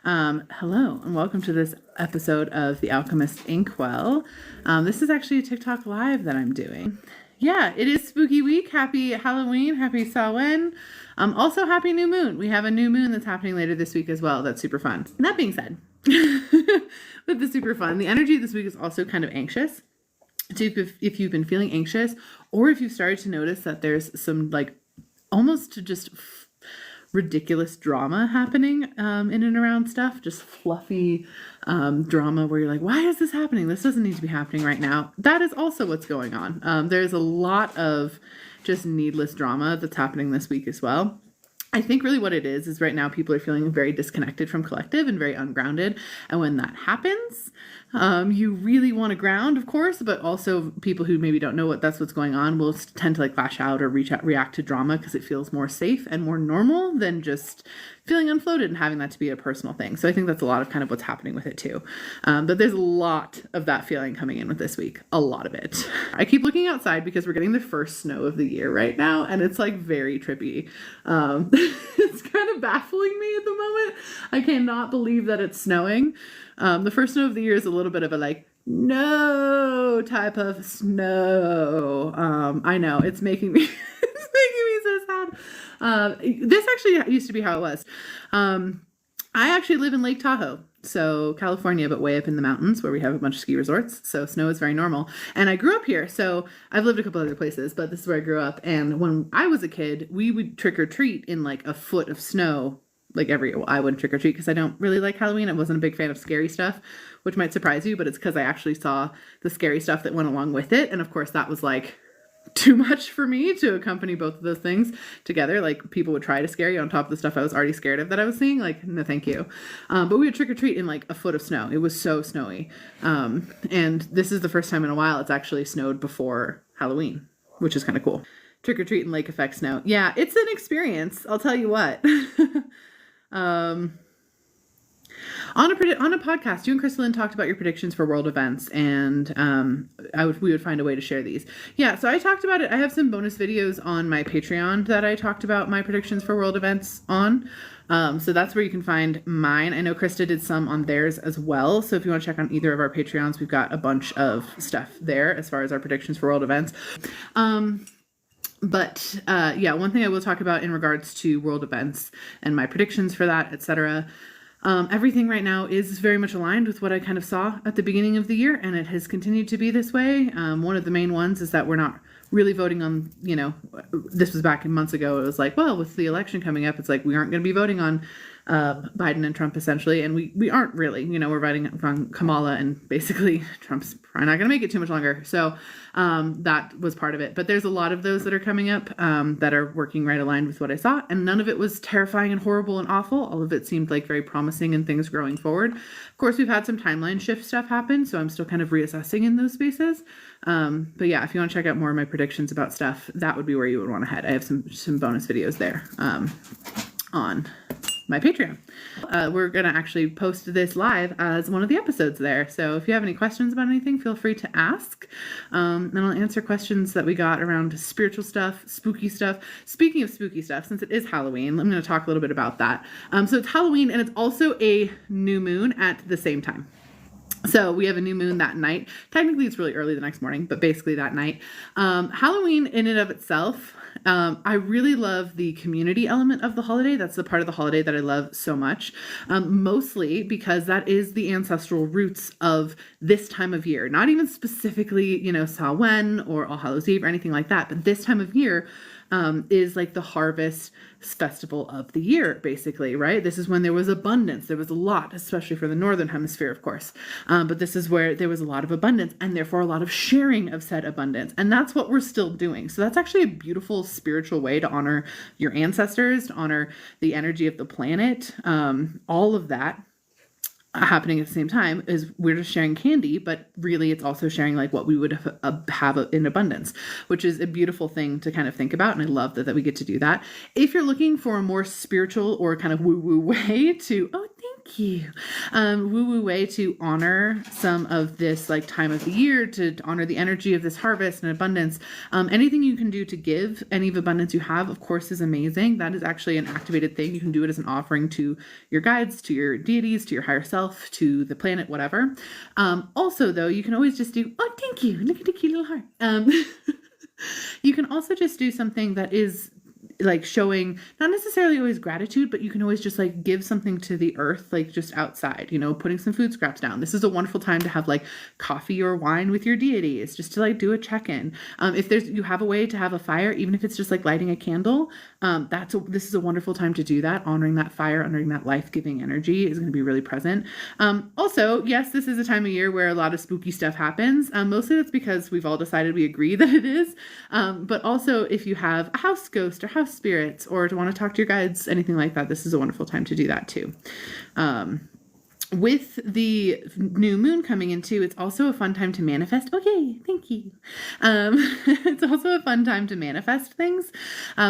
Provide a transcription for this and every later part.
Hello, and welcome to this episode of the Alchemist Inkwell. This is actually a TikTok live that I'm doing. Yeah, it is spooky week. Happy Halloween, happy Samhain. Also happy new moon. We have a new moon that's happening later this week as well. That's super fun. That being said, with the super fun, the energy this week is also kind of anxious. So if you've been feeling anxious, or if you've started to notice that there's some like almost just ridiculous drama happening in and around stuff, just fluffy drama where you're like, why is this happening? This doesn't need to be happening right now. That is also what's going on. There's a lot of just needless drama that's happening this week as well. I think really what it is right now people are feeling very disconnected from collective and very ungrounded. And when that happens, you really want to ground, of course, but also people who maybe don't know what's going on will tend to like lash out or react to drama because it feels more safe and more normal than just feeling unfloated and having that to be a personal thing. So I think that's a lot of kind of what's happening with it too. But there's a lot of that feeling coming in with this week. A lot of it. I keep looking outside because we're getting the first snow of the year right now. And it's like very trippy. It's kind of baffling me at the moment. I cannot believe that it's snowing. The first snow of the year is a little bit of a like, no type of snow. I know it's making me, it's making me so sad. This actually used to be how it was. I actually live in Lake Tahoe, so California, but way up in the mountains where we have a bunch of ski resorts. So snow is very normal. And I grew up here. So I've lived a couple other places, but this is where I grew up. And when I was a kid, we would trick or treat in like a foot of snow. I wouldn't trick or treat because I don't really like Halloween. I wasn't a big fan of scary stuff, which might surprise you, but it's because I actually saw the scary stuff that went along with it. And of course that was like too much for me to accompany both of those things together. Like people would try to scare you on top of the stuff I was already scared of that I was seeing. Like, no, thank you. But we would trick or treat in like a foot of snow. It was so snowy. And this is the first time in a while it's actually snowed before Halloween, which is kind of cool. Trick or treat in lake effect snow. Yeah, it's an experience. I'll tell you what. On a podcast, you and KristaLyn talked about your predictions for world events, and we would find a way to share these. Yeah, so I talked about it. I have some bonus videos on my Patreon that I talked about my predictions for world events on. So that's where you can find mine. I know Krista did some on theirs as well. So if you want to check on either of our Patreons, we've got a bunch of stuff there as far as our predictions for world events. But one thing I will talk about in regards to world events and my predictions for that, etc. Everything right now is very much aligned with what I kind of saw at the beginning of the year, and it has continued to be this way. One of the main ones is that we're not really voting on, this was back months ago. It was like, well, with the election coming up, it's like we aren't going to be voting on Biden and Trump essentially, and we aren't really, we're voting on Kamala, and basically Trump's probably not going to make it too much longer. So that was part of it. But there's a lot of those that are coming up that are working right aligned with what I saw, and none of it was terrifying and horrible and awful. All of it seemed like very promising and things growing forward. Of course, we've had some timeline shift stuff happen, so I'm still kind of reassessing in those spaces. But yeah, if you want to check out more of my predictions about stuff, that would be where you would want to head. I have some bonus videos there on my Patreon. We're going to actually post this live as one of the episodes there. So if you have any questions about anything, feel free to ask. And I'll answer questions that we got around spiritual stuff, spooky stuff. Speaking of spooky stuff, since it is Halloween, I'm going to talk a little bit about that. So it's Halloween, and it's also a new moon at the same time. So we have a new moon that night. Technically, it's really early the next morning, but basically that night. Halloween in and of itself, I really love the community element of the holiday. That's the part of the holiday that I love so much, mostly because that is the ancestral roots of this time of year. Not even specifically, Samhain or All Hallows Eve or anything like that, but this time of year is like the harvest festival of the year, basically, right? This is when there was abundance. There was a lot, especially for the northern hemisphere, of course. But this is where there was a lot of abundance, and therefore a lot of sharing of said abundance. And that's what we're still doing. So that's actually a beautiful spiritual way to honor your ancestors, to honor the energy of the planet, all of that happening at the same time. Is we're just sharing candy, but really it's also sharing like what we would have in abundance, which is a beautiful thing to kind of think about. And I love that we get to do that. If you're looking for a more spiritual or kind of woo-woo way to, oh, thank thank you. Woo-woo way to honor some of this like time of the year, to honor the energy of this harvest and abundance. Anything you can do to give any of abundance you have, of course, is amazing. That is actually an activated thing. You can do it as an offering to your guides, to your deities, to your higher self, to the planet, whatever. Also, though, you can always just do, oh, thank you. Look at the cute little heart. You can also just do something that is like showing not necessarily always gratitude, but you can always just like give something to the earth, like just outside, you know, putting some food scraps down. This is a wonderful time to have like coffee or wine with your deities, just to like do a check-in. If you have a way to have a fire, even if it's just like lighting a candle, this is a wonderful time to do that. Honoring that fire, honoring that life-giving energy is going to be really present. Also, yes, this is a time of year where a lot of spooky stuff happens. Mostly that's because we've all decided we agree that it is. But also if you have a house ghost or house spirits, or to want to talk to your guides, anything like that, this is a wonderful time to do that too. With the new moon coming in too, it's also a fun time to manifest. Okay, thank you. It's also a fun time to manifest things.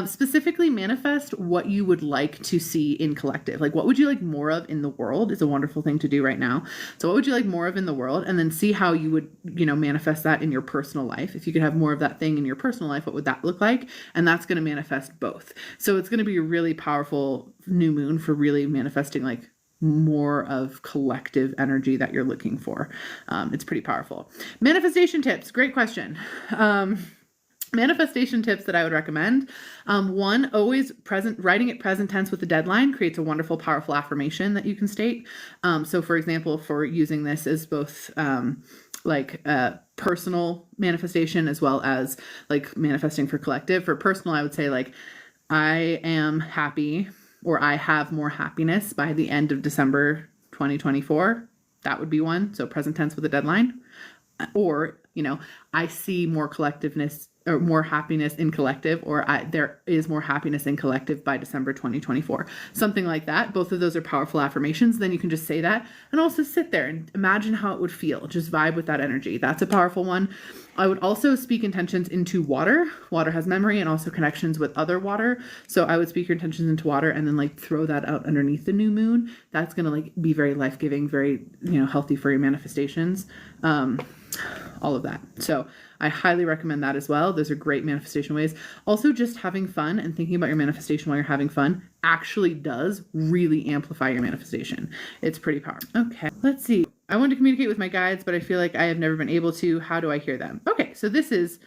Specifically manifest what you would like to see in collective. Like what would you like more of in the world is a wonderful thing to do right now. So what would you like more of in the world? And then see how you would, you know, manifest that in your personal life. If you could have more of that thing in your personal life, what would that look like? And that's going to manifest both. So it's going to be a really powerful new moon for really manifesting like more of collective energy that you're looking for. It's pretty powerful. Manifestation tips. Great question. Manifestation tips that I would recommend. One, always writing it present tense with the deadline creates a wonderful, powerful affirmation that you can state. So for example, for using this as both, like personal manifestation as well as like manifesting for collective. For personal, I would say like, I am happy, or I have more happiness by the end of December 2024. That would be one. So present tense with a deadline. Or, you know, I see more collectiveness or more happiness in collective, or there is more happiness in collective by December 2024. Something like that. Both of those are powerful affirmations. Then you can just say that and also sit there and imagine how it would feel. Just vibe with that energy. That's a powerful one. I would also speak intentions into water. Water has memory and also connections with other water. So I would speak your intentions into water and then like throw that out underneath the new moon. That's going to like be very life-giving, very, you know, healthy for your manifestations. All of that. So I highly recommend that as well. Those are great manifestation ways. Also, just having fun and thinking about your manifestation while you're having fun actually does really amplify your manifestation. It's pretty powerful. Okay, let's see. I want to communicate with my guides, but I feel like I have never been able to. How do I hear them? Okay, so this is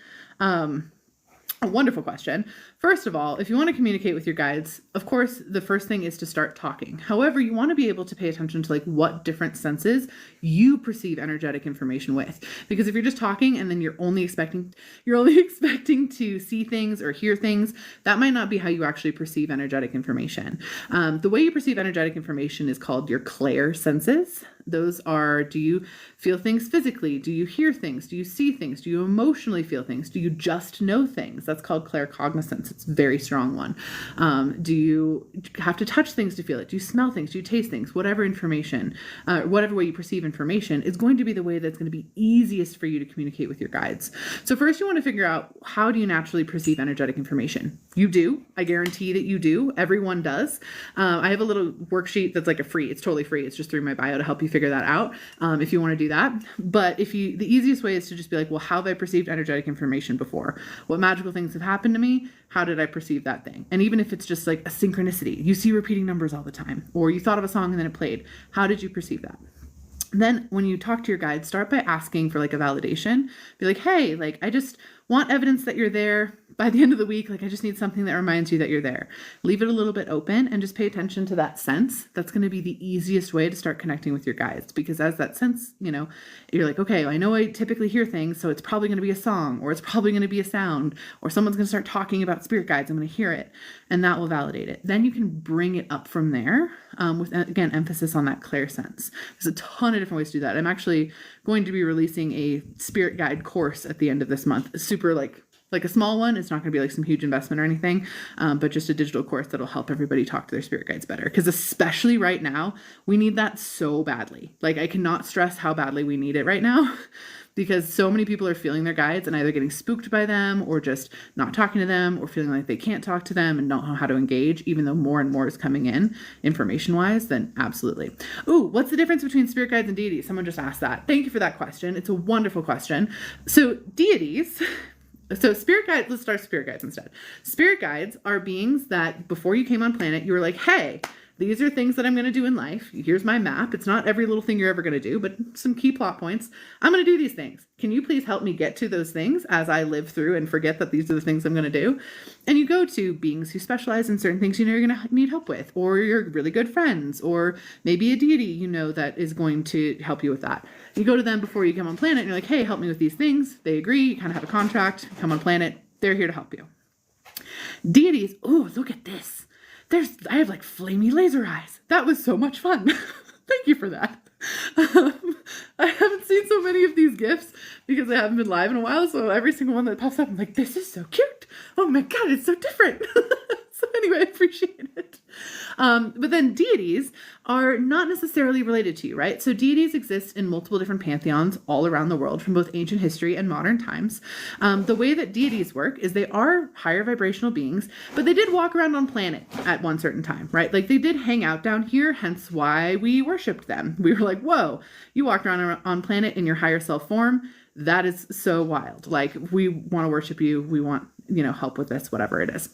a wonderful question. First of all, if you want to communicate with your guides, of course, the first thing is to start talking. However, you want to be able to pay attention to like what different senses you perceive energetic information with. Because if you're just talking and then you're only expecting to see things or hear things, that might not be how you actually perceive energetic information. The way you perceive energetic information is called your clair senses. Those are, do you feel things physically? Do you hear things? Do you see things? Do you emotionally feel things? Do you just know things? That's called claircognizance. It's a very strong one. Do you have to touch things to feel it? Do you smell things? Do you taste things? Whatever information, whatever way you perceive information is going to be the way that's going to be easiest for you to communicate with your guides. So first you want to figure out, how do you naturally perceive energetic information? You do. I guarantee that you do. Everyone does. I have a little worksheet that's like it's totally free. It's just through my bio to help you figure that out if you want to do that. But the easiest way is to just be like, well, how have I perceived energetic information before? What magical things have happened to me? How did I perceive that thing? And even if it's just like a synchronicity, you see repeating numbers all the time, or you thought of a song and then it played. How did you perceive that? Then when you talk to your guide, start by asking for like a validation. Be like, hey, like I just want evidence that you're there. By the end of the week, like I just need something that reminds you that you're there. Leave it a little bit open and just pay attention to that sense. That's going to be the easiest way to start connecting with your guides, because as that sense, you know, you're like, okay, I know I typically hear things, so it's probably going to be a song, or it's probably going to be a sound, or someone's going to start talking about spirit guides. I'm going to hear it, and that will validate it. Then you can bring it up from there with, again, emphasis on that clair sense. There's a ton of different ways to do that. I'm actually going to be releasing a spirit guide course at the end of this month. Super like a small one. It's not going to be like some huge investment or anything, but just a digital course that'll help everybody talk to their spirit guides better. Because especially right now, we need that so badly. Like I cannot stress how badly we need it right now. because so many people are feeling their guides and either getting spooked by them or just not talking to them or feeling like they can't talk to them and don't know how to engage, even though more and more is coming in information-wise, then absolutely. Ooh, what's the difference between spirit guides and deities? Someone just asked that. Thank you for that question. It's a wonderful question. So deities... So spirit guides, let's start spirit guides instead. Spirit guides are beings that before you came on planet, you were like, hey, these are things that I'm going to do in life. Here's my map. It's not every little thing you're ever going to do, but some key plot points. I'm going to do these things. Can you please help me get to those things as I live through and forget that these are the things I'm going to do? And you go to beings who specialize in certain things you know you're going to need help with, or you're really good friends, or maybe a deity you know that is going to help you with that. You go to them before you come on planet and you're like, hey, help me with these things. They agree. You kind of have a contract. Come on planet. They're here to help you. Deities. Oh, look at this. I have like flamey laser eyes. That was so much fun. Thank you for that. I haven't seen so many of these GIFs because I haven't been live in a while. So every single one that pops up, I'm like, this is so cute. Oh my God, it's so different. So anyway, I appreciate it. But then deities are not necessarily related to you, right? So deities exist in multiple different pantheons all around the world from both ancient history and modern times. The way that deities work is they are higher vibrational beings, but they did walk around on planet at one certain time, right? Like they did hang out down here, hence why we worshipped them. We were like, whoa, you walked around on planet in your higher self form. That is so wild. Like we want to worship you. We want, help with this, whatever it is.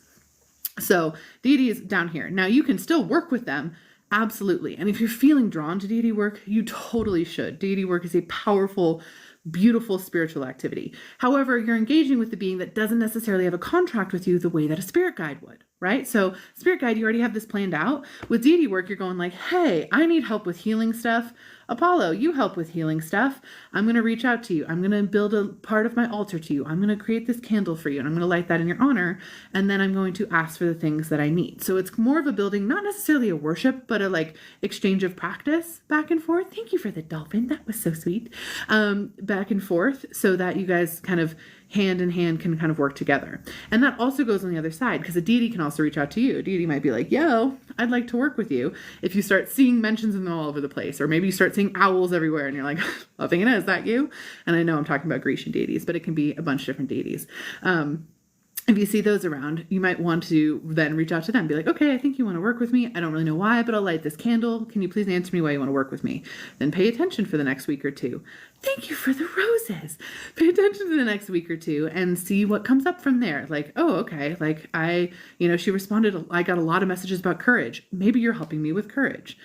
So deities down here. Now you can still work with them. Absolutely. And if you're feeling drawn to deity work, you totally should. Deity work is a powerful, beautiful spiritual activity. However, you're engaging with the being that doesn't necessarily have a contract with you the way that a spirit guide would, right? So spirit guide, you already have this planned out. With deity work, you're going like, hey, I need help with healing stuff. Apollo, you help with healing stuff. I'm going to reach out to you. I'm going to build a part of my altar to you. I'm going to create this candle for you and I'm going to light that in your honor. And then I'm going to ask for the things that I need. So it's more of a building, not necessarily a worship, but a like exchange of practice back and forth. Thank you for the dolphin. That was so sweet. Back and forth so that you guys kind of hand in hand can kind of work together. And that also goes on the other side because a deity can also reach out to you. A deity might be like, yo, I'd like to work with you. If you start seeing mentions of them all over the place, or maybe you start seeing owls everywhere and you're like, oh, thinking, is that you? And I know I'm talking about Grecian deities, but it can be a bunch of different deities. If you see those around, you might want to then reach out to them. Be like, okay, I think you want to work with me. I don't really know why, but I'll light this candle. Can you please answer me why you want to work with me? Then pay attention for the next week or two. Thank you for the roses. Pay attention to the next week or two and see what comes up from there. Like, oh, okay. Like she responded. I got a lot of messages about courage. Maybe you're helping me with courage.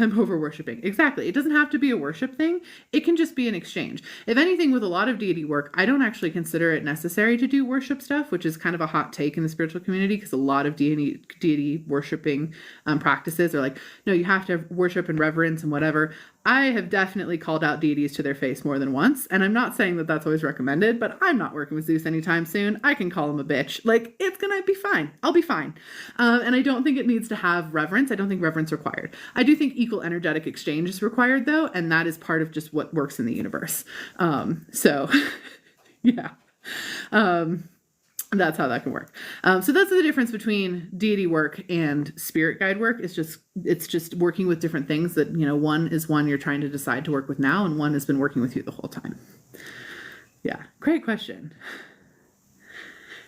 I'm over worshiping. Exactly. It doesn't have to be a worship thing. It can just be an exchange. If anything, with a lot of deity work, I don't actually consider it necessary to do worship stuff, which is kind of a hot take in the spiritual community because a lot of deity worshiping practices are like, no, you have to worship and reverence and whatever. I have definitely called out deities to their face more than once. And I'm not saying that that's always recommended, but I'm not working with Zeus anytime soon. I can call him a bitch. Like, it's going to be fine. I'll be fine. And I don't think it needs to have reverence. I don't think reverence required. I do think equal energetic exchange is required though. And that is part of just what works in the universe. So yeah. That's how that can work. So that's the difference between deity work and spirit guide work. It's just working with different things that, one is one you're trying to decide to work with now, and one has been working with you the whole time. Yeah. Great question.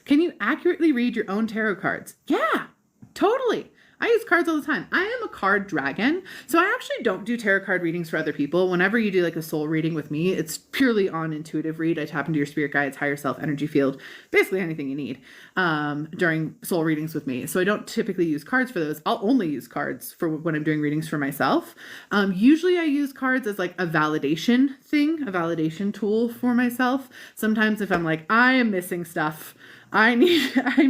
Can you accurately read your own tarot cards? Yeah, totally. I use cards all the time. I am a card dragon, so I actually don't do tarot card readings for other people. Whenever you do like a soul reading with me, it's purely on intuitive read. I tap into your spirit guides, higher self, energy field, basically anything you need during soul readings with me. So I don't typically use cards for those. I'll only use cards for when I'm doing readings for myself. Usually I use cards as like a validation thing, a validation tool for myself. Sometimes if I'm like, I am missing stuff, I'm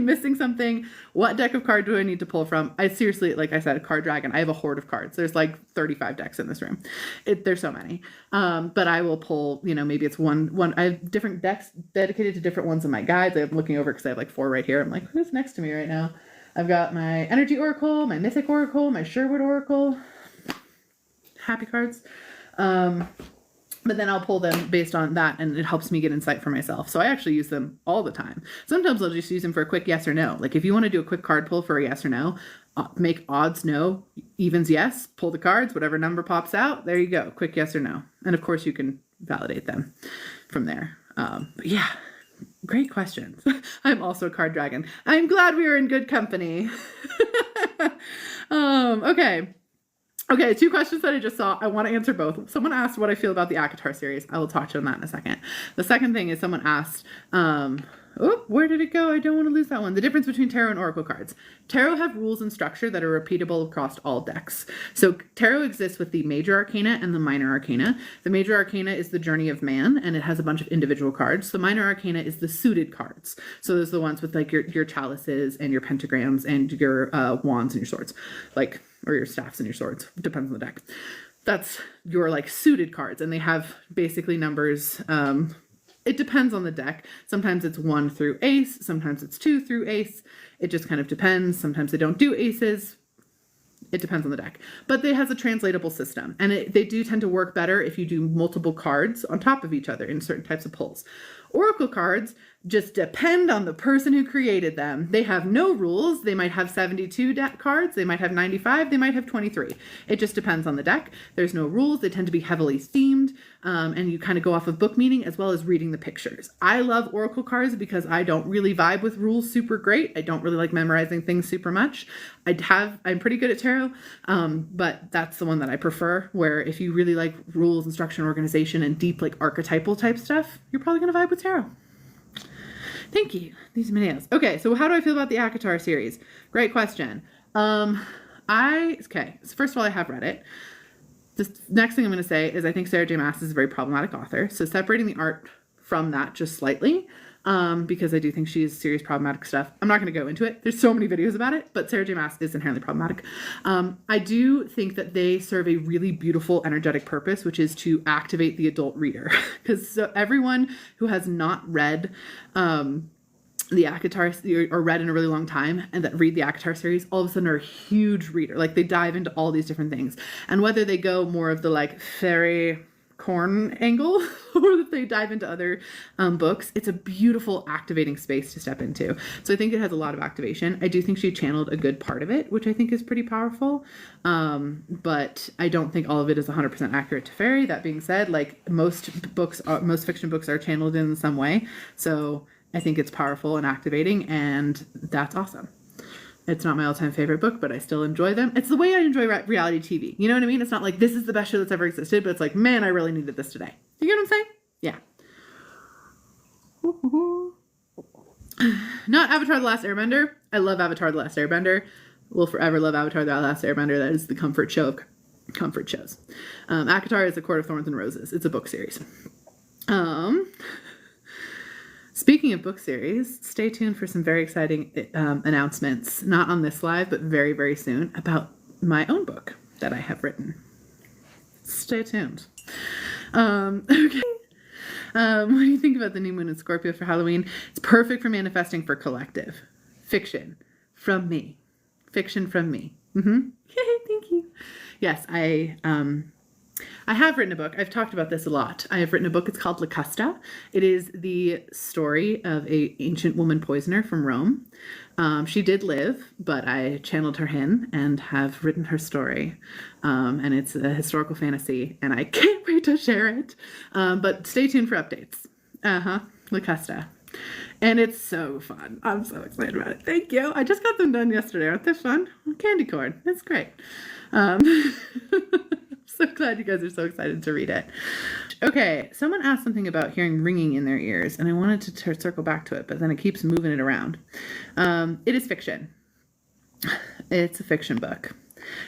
missing something. What deck of cards do I need to pull from? I seriously, like I said, a card dragon. I have a hoard of cards. There's like 35 decks in this room. There's so many. But I will pull, maybe it's one. I have different decks dedicated to different ones in my guides. I'm looking over because I have like 4 right here. I'm like, who's next to me right now? I've got my Energy Oracle, my Mythic Oracle, my Sherwood Oracle. Happy cards. But then I'll pull them based on that, and it helps me get insight for myself. So I actually use them all the time. Sometimes I'll just use them for a quick yes or no. Like if you want to do a quick card pull for a yes or no, make odds no, evens yes, pull the cards, whatever number pops out, there you go, quick yes or no. And of course you can validate them from there. But yeah, great questions. I'm also a card dragon. I'm glad we are in good company. Okay, 2 questions that I just saw. I want to answer both. Someone asked what I feel about the ACOTAR series. I will talk to you on that in a second. The second thing is someone asked, where did it go? I don't want to lose that one. The difference between tarot and oracle cards. Tarot have rules and structure that are repeatable across all decks. So tarot exists with the major arcana and the minor arcana. The major arcana is the journey of man, and it has a bunch of individual cards. The minor arcana is the suited cards. So those are the ones with like your chalices and your pentagrams and your wands and your swords, or your staffs and your swords. Depends on the deck. That's your like suited cards, and they have basically numbers. It depends on the deck. Sometimes it's 1 through ace. Sometimes it's 2 through ace. It just kind of depends. Sometimes they don't do aces. It depends on the deck. But it has a translatable system. And they do tend to work better if you do multiple cards on top of each other in certain types of pulls. Oracle cards just depend on the person who created them. They have no rules. They might have 72 deck cards. They might have 95. They might have 23. It just depends on the deck. There's no rules. They tend to be heavily themed. And you kind of go off of book meaning as well as reading the pictures. I love oracle cards because I don't really vibe with rules super great. I don't really like memorizing things super much. I'm pretty good at tarot, but that's the one that I prefer, where if you really like rules and structure and organization and deep like archetypal type stuff, you're probably going to vibe with tarot. Thank you. These are my nails. Okay, so how do I feel about the ACOTAR series? Great question. So first of all, I have read it. The next thing I'm going to say is I think Sarah J. Maas is a very problematic author. So separating the art from that just slightly, because I do think she has serious problematic stuff. I'm not going to go into it. There's so many videos about it, but Sarah J. Maas is inherently problematic. I do think that they serve a really beautiful energetic purpose, which is to activate the adult reader. Because everyone who has not read the ACOTAR or read in a really long time and that read the ACOTAR series all of a sudden are a huge reader. Like they dive into all these different things. And whether they go more of the like fairy corn angle or that they dive into other books, it's a beautiful activating space to step into. So I think it has a lot of activation. I do think she channeled a good part of it, which I think is pretty powerful. But I don't think all of it is 100% accurate to fairy. That being said, like most fiction books are channeled in some way. So I think it's powerful and activating, and that's awesome. It's not my all-time favorite book, but I still enjoy them. It's the way I enjoy reality TV. You know what I mean? It's not like this is the best show that's ever existed, but it's like, man, I really needed this today. You get what I'm saying? Yeah. Not Avatar The Last Airbender. I love Avatar The Last Airbender. Will forever love Avatar The Last Airbender. That is the comfort show of comfort shows. ACOTAR is A Court of Thorns and Roses. It's a book series. Speaking of book series, stay tuned for some very exciting announcements, not on this live, but very, very soon, about my own book that I have written. Stay tuned. Okay. What do you think about the new moon in Scorpio for Halloween? It's perfect for manifesting for collective. Fiction from me. Fiction from me. Yay, thank you. Yes, I have written a book. I've talked about this a lot. I have written a book. It's called Locusta. It is the story of an ancient woman poisoner from Rome. She did live, but I channeled her in and have written her story. And it's a historical fantasy, and I can't wait to share it. But stay tuned for updates. Locusta. And it's so fun. I'm so excited about it. Thank you. I just got them done yesterday. Aren't they fun? Candy corn. It's great. So glad you guys are so excited to read it. Okay, someone asked something about hearing ringing in their ears, and I wanted to circle back to it, but then it keeps moving it around. It is fiction. It's a fiction book.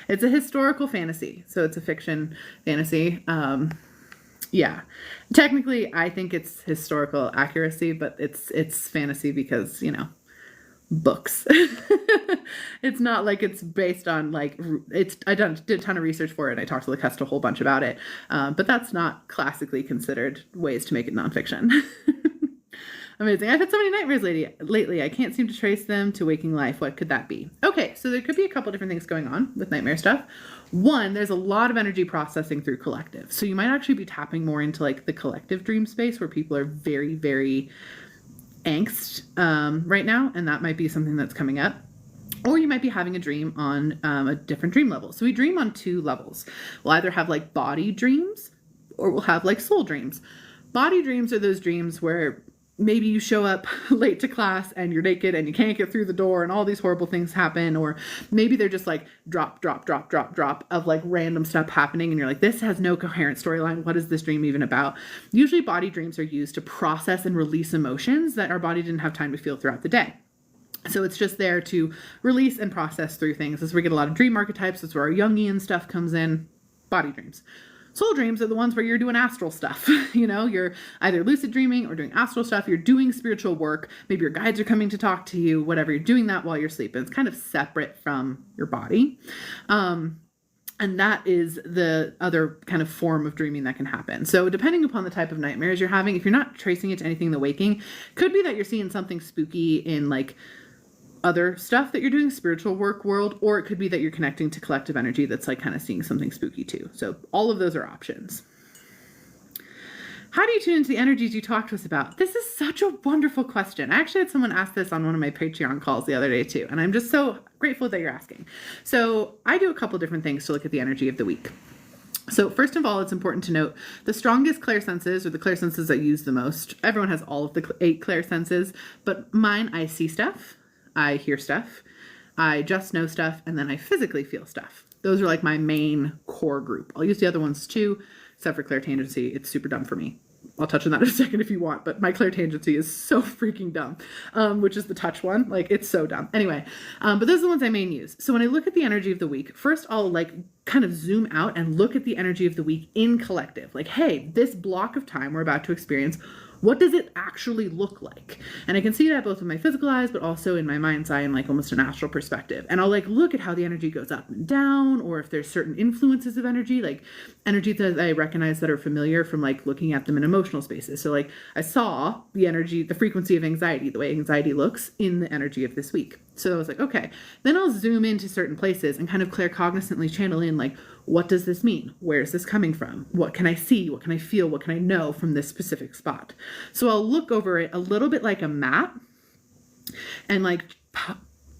It's a historical fantasy, so it's a fiction fantasy. Yeah, technically, I think it's historical accuracy, but it's fantasy because, you know, books. It's not like it's based on like did a ton of research for it. I talked to Locusta a whole bunch about it, but that's not classically considered ways to make it nonfiction. Amazing. I've had so many nightmares lately. I can't seem to trace them to waking life. What could that be? Okay, so there could be a couple different things going on with nightmare stuff. One, there's a lot of energy processing through collective. So you might actually be tapping more into like the collective dream space where people are very, very angst right now, and that might be something that's coming up. Or you might be having a dream on a different dream level. So we dream on 2 levels. We'll either have like body dreams, or we'll have like soul dreams. Body dreams are those dreams where maybe you show up late to class and you're naked and you can't get through the door and all these horrible things happen. Or maybe they're just like drop of like random stuff happening. And you're like, this has no coherent storyline. What is this dream even about? Usually body dreams are used to process and release emotions that our body didn't have time to feel throughout the day. So it's just there to release and process through things. That's where we get a lot of dream archetypes. That's where our Jungian stuff comes in. Body dreams. Soul dreams are the ones where you're doing astral stuff. You're either lucid dreaming or doing astral stuff. You're doing spiritual work. Maybe your guides are coming to talk to you, whatever. You're doing that while you're sleeping. It's kind of separate from your body. And that is the other kind of form of dreaming that can happen. So depending upon the type of nightmares you're having, if you're not tracing it to anything in the waking, could be that you're seeing something spooky in like other stuff that you're doing, spiritual work world, or it could be that you're connecting to collective energy that's like kind of seeing something spooky too. So all of those are options. How do you tune into the energies you talked to us about? This is such a wonderful question. I actually had someone ask this on one of my Patreon calls the other day too, and I'm just so grateful that you're asking. So I do a couple different things to look at the energy of the week. So first of all, it's important to note the strongest clairsenses, or the clairsenses I use the most. Everyone has all of the 8 clairsenses, but mine, I see stuff. I hear stuff, I just know stuff, and then I physically feel stuff. Those are like my main core group. I'll use the other ones too, except for clairtangency. It's super dumb for me. I'll touch on that in a second if you want, but my clairtangency is so freaking dumb, which is the touch one. Like, it's so dumb. Anyway, but those are the ones I main use. So when I look at the energy of the week, first I'll like kind of zoom out and look at the energy of the week in collective. Like, hey, this block of time we're about to experience, what does it actually look like? And I can see that both with my physical eyes, but also in my mind's eye and like almost an astral perspective. And I'll like look at how the energy goes up and down, or if there's certain influences of energy, like energy that I recognize that are familiar from like looking at them in emotional spaces. So like I saw the energy, the frequency of anxiety, the way anxiety looks in the energy of this week. So I was like, okay, then I'll zoom into certain places and kind of claircognizantly channel in like, what does this mean? Where is this coming from? What can I see? What can I feel? What can I know from this specific spot? So I'll look over it a little bit like a map and like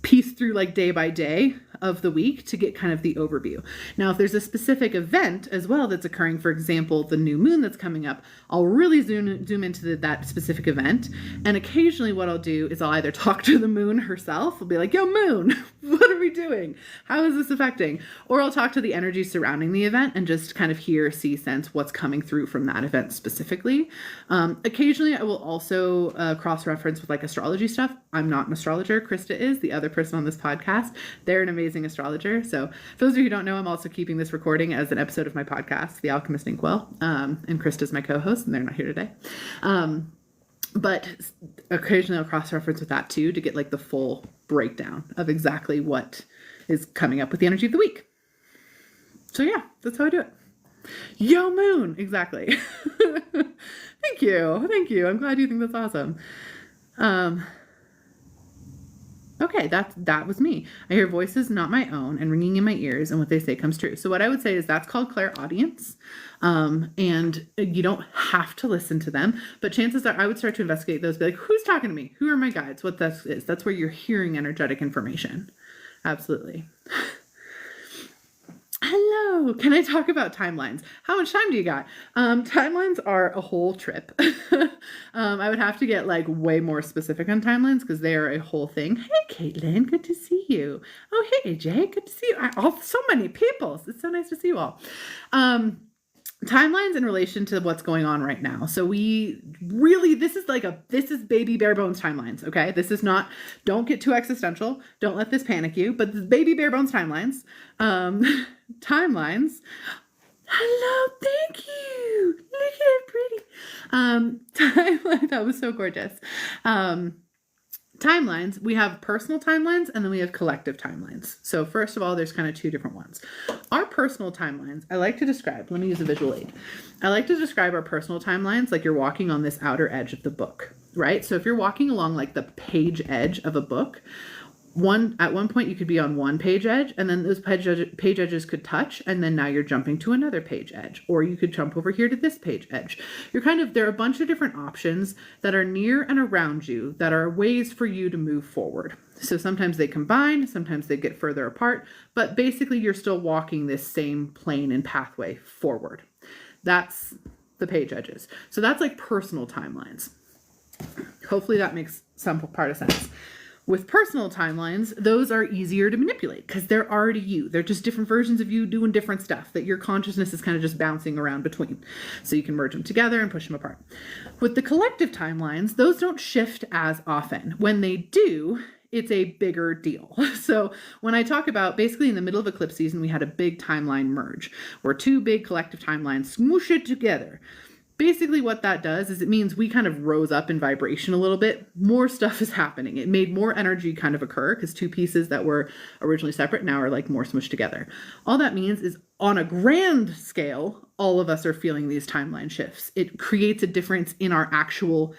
piece through like day by day of the week to get kind of the overview. Now, if there's a specific event as well that's occurring, for example, the new moon that's coming up, I'll really zoom into that specific event. And occasionally what I'll do is I'll either talk to the moon herself. I'll be like, yo, moon, what are we doing? How is this affecting? Or I'll talk to the energy surrounding the event and just kind of hear, see, sense what's coming through from that event specifically. Occasionally I will also cross-reference with like astrology stuff. I'm not an astrologer. Krista is, the other person on this podcast. They're an amazing astrologer. So for those of you who don't know, I'm also keeping this recording as an episode of my podcast, The Alchemist Inkwell. And Krista's my co-host, and they're not here today. But occasionally I'll cross-reference with that too to get like the full breakdown of exactly what is coming up with the energy of the week. So yeah, that's how I do it. Yo, moon! Exactly. Thank you. Thank you. I'm glad you think that's awesome. Okay, that was me. I hear voices not my own and ringing in my ears, and what they say comes true. So what I would say is that's called clairaudience. And you don't have to listen to them, but chances are I would start to investigate those, be like, who's talking to me? Who are my guides? What that is. That's where you're hearing energetic information. Absolutely. Hello. Can I talk about timelines? How much time do you got? Timelines are a whole trip. I would have to get like way more specific on timelines because they are a whole thing. Hey, Caitlin, good to see you. Oh, hey, AJ, good to see you. So many people. It's so nice to see you all. Timelines in relation to what's going on right now. So we really, this is baby bare bones timelines. Okay. This is not, don't get too existential. Don't let this panic you, but this baby bare bones timelines, timelines. Hello. Thank you. Look at it pretty. Timeline. That was so gorgeous. Timelines, we have personal timelines and then we have collective timelines. So first of all, there's kind of two different ones. Our personal timelines, I like to describe, let me use a visual aid. I like to describe our personal timelines like you're walking on this outer edge of the book, right? So if you're walking along like the page edge of a book, at one point you could be on one page edge and then those page edges could touch and then now you're jumping to another page edge, or you could jump over here to this page edge. There are a bunch of different options that are near and around you that are ways for you to move forward. So sometimes they combine, sometimes they get further apart, but basically you're still walking this same plane and pathway forward. That's the page edges. So that's like personal timelines. Hopefully that makes some part of sense. With personal timelines, those are easier to manipulate because they're already you. They're just different versions of you doing different stuff that your consciousness is kind of just bouncing around between. So you can merge them together and push them apart. With the collective timelines, those don't shift as often. When they do, it's a bigger deal. So when I talk about basically in the middle of eclipse season, we had a big timeline merge where two big collective timelines smoosh it together. Basically what that does is it means we kind of rose up in vibration a little bit. More stuff is happening. It made more energy kind of occur because two pieces that were originally separate now are like more smushed together. All that means is on a grand scale, all of us are feeling these timeline shifts. It creates a difference in our actual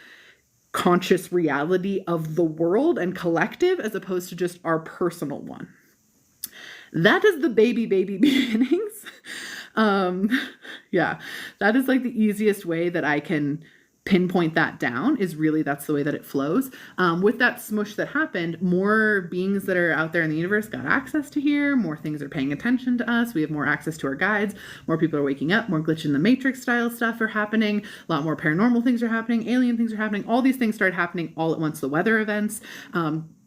conscious reality of the world and collective as opposed to just our personal one. That is the baby beginnings. Yeah, that is like the easiest way that I can pinpoint that down is really that's the way that it flows. With that smush that happened, more beings that are out there in the universe got access to here, more things are paying attention to us, we have more access to our guides, more people are waking up, more glitch in the matrix style stuff are happening, a lot more paranormal things are happening, alien things are happening, all these things started happening all at once, the weather events,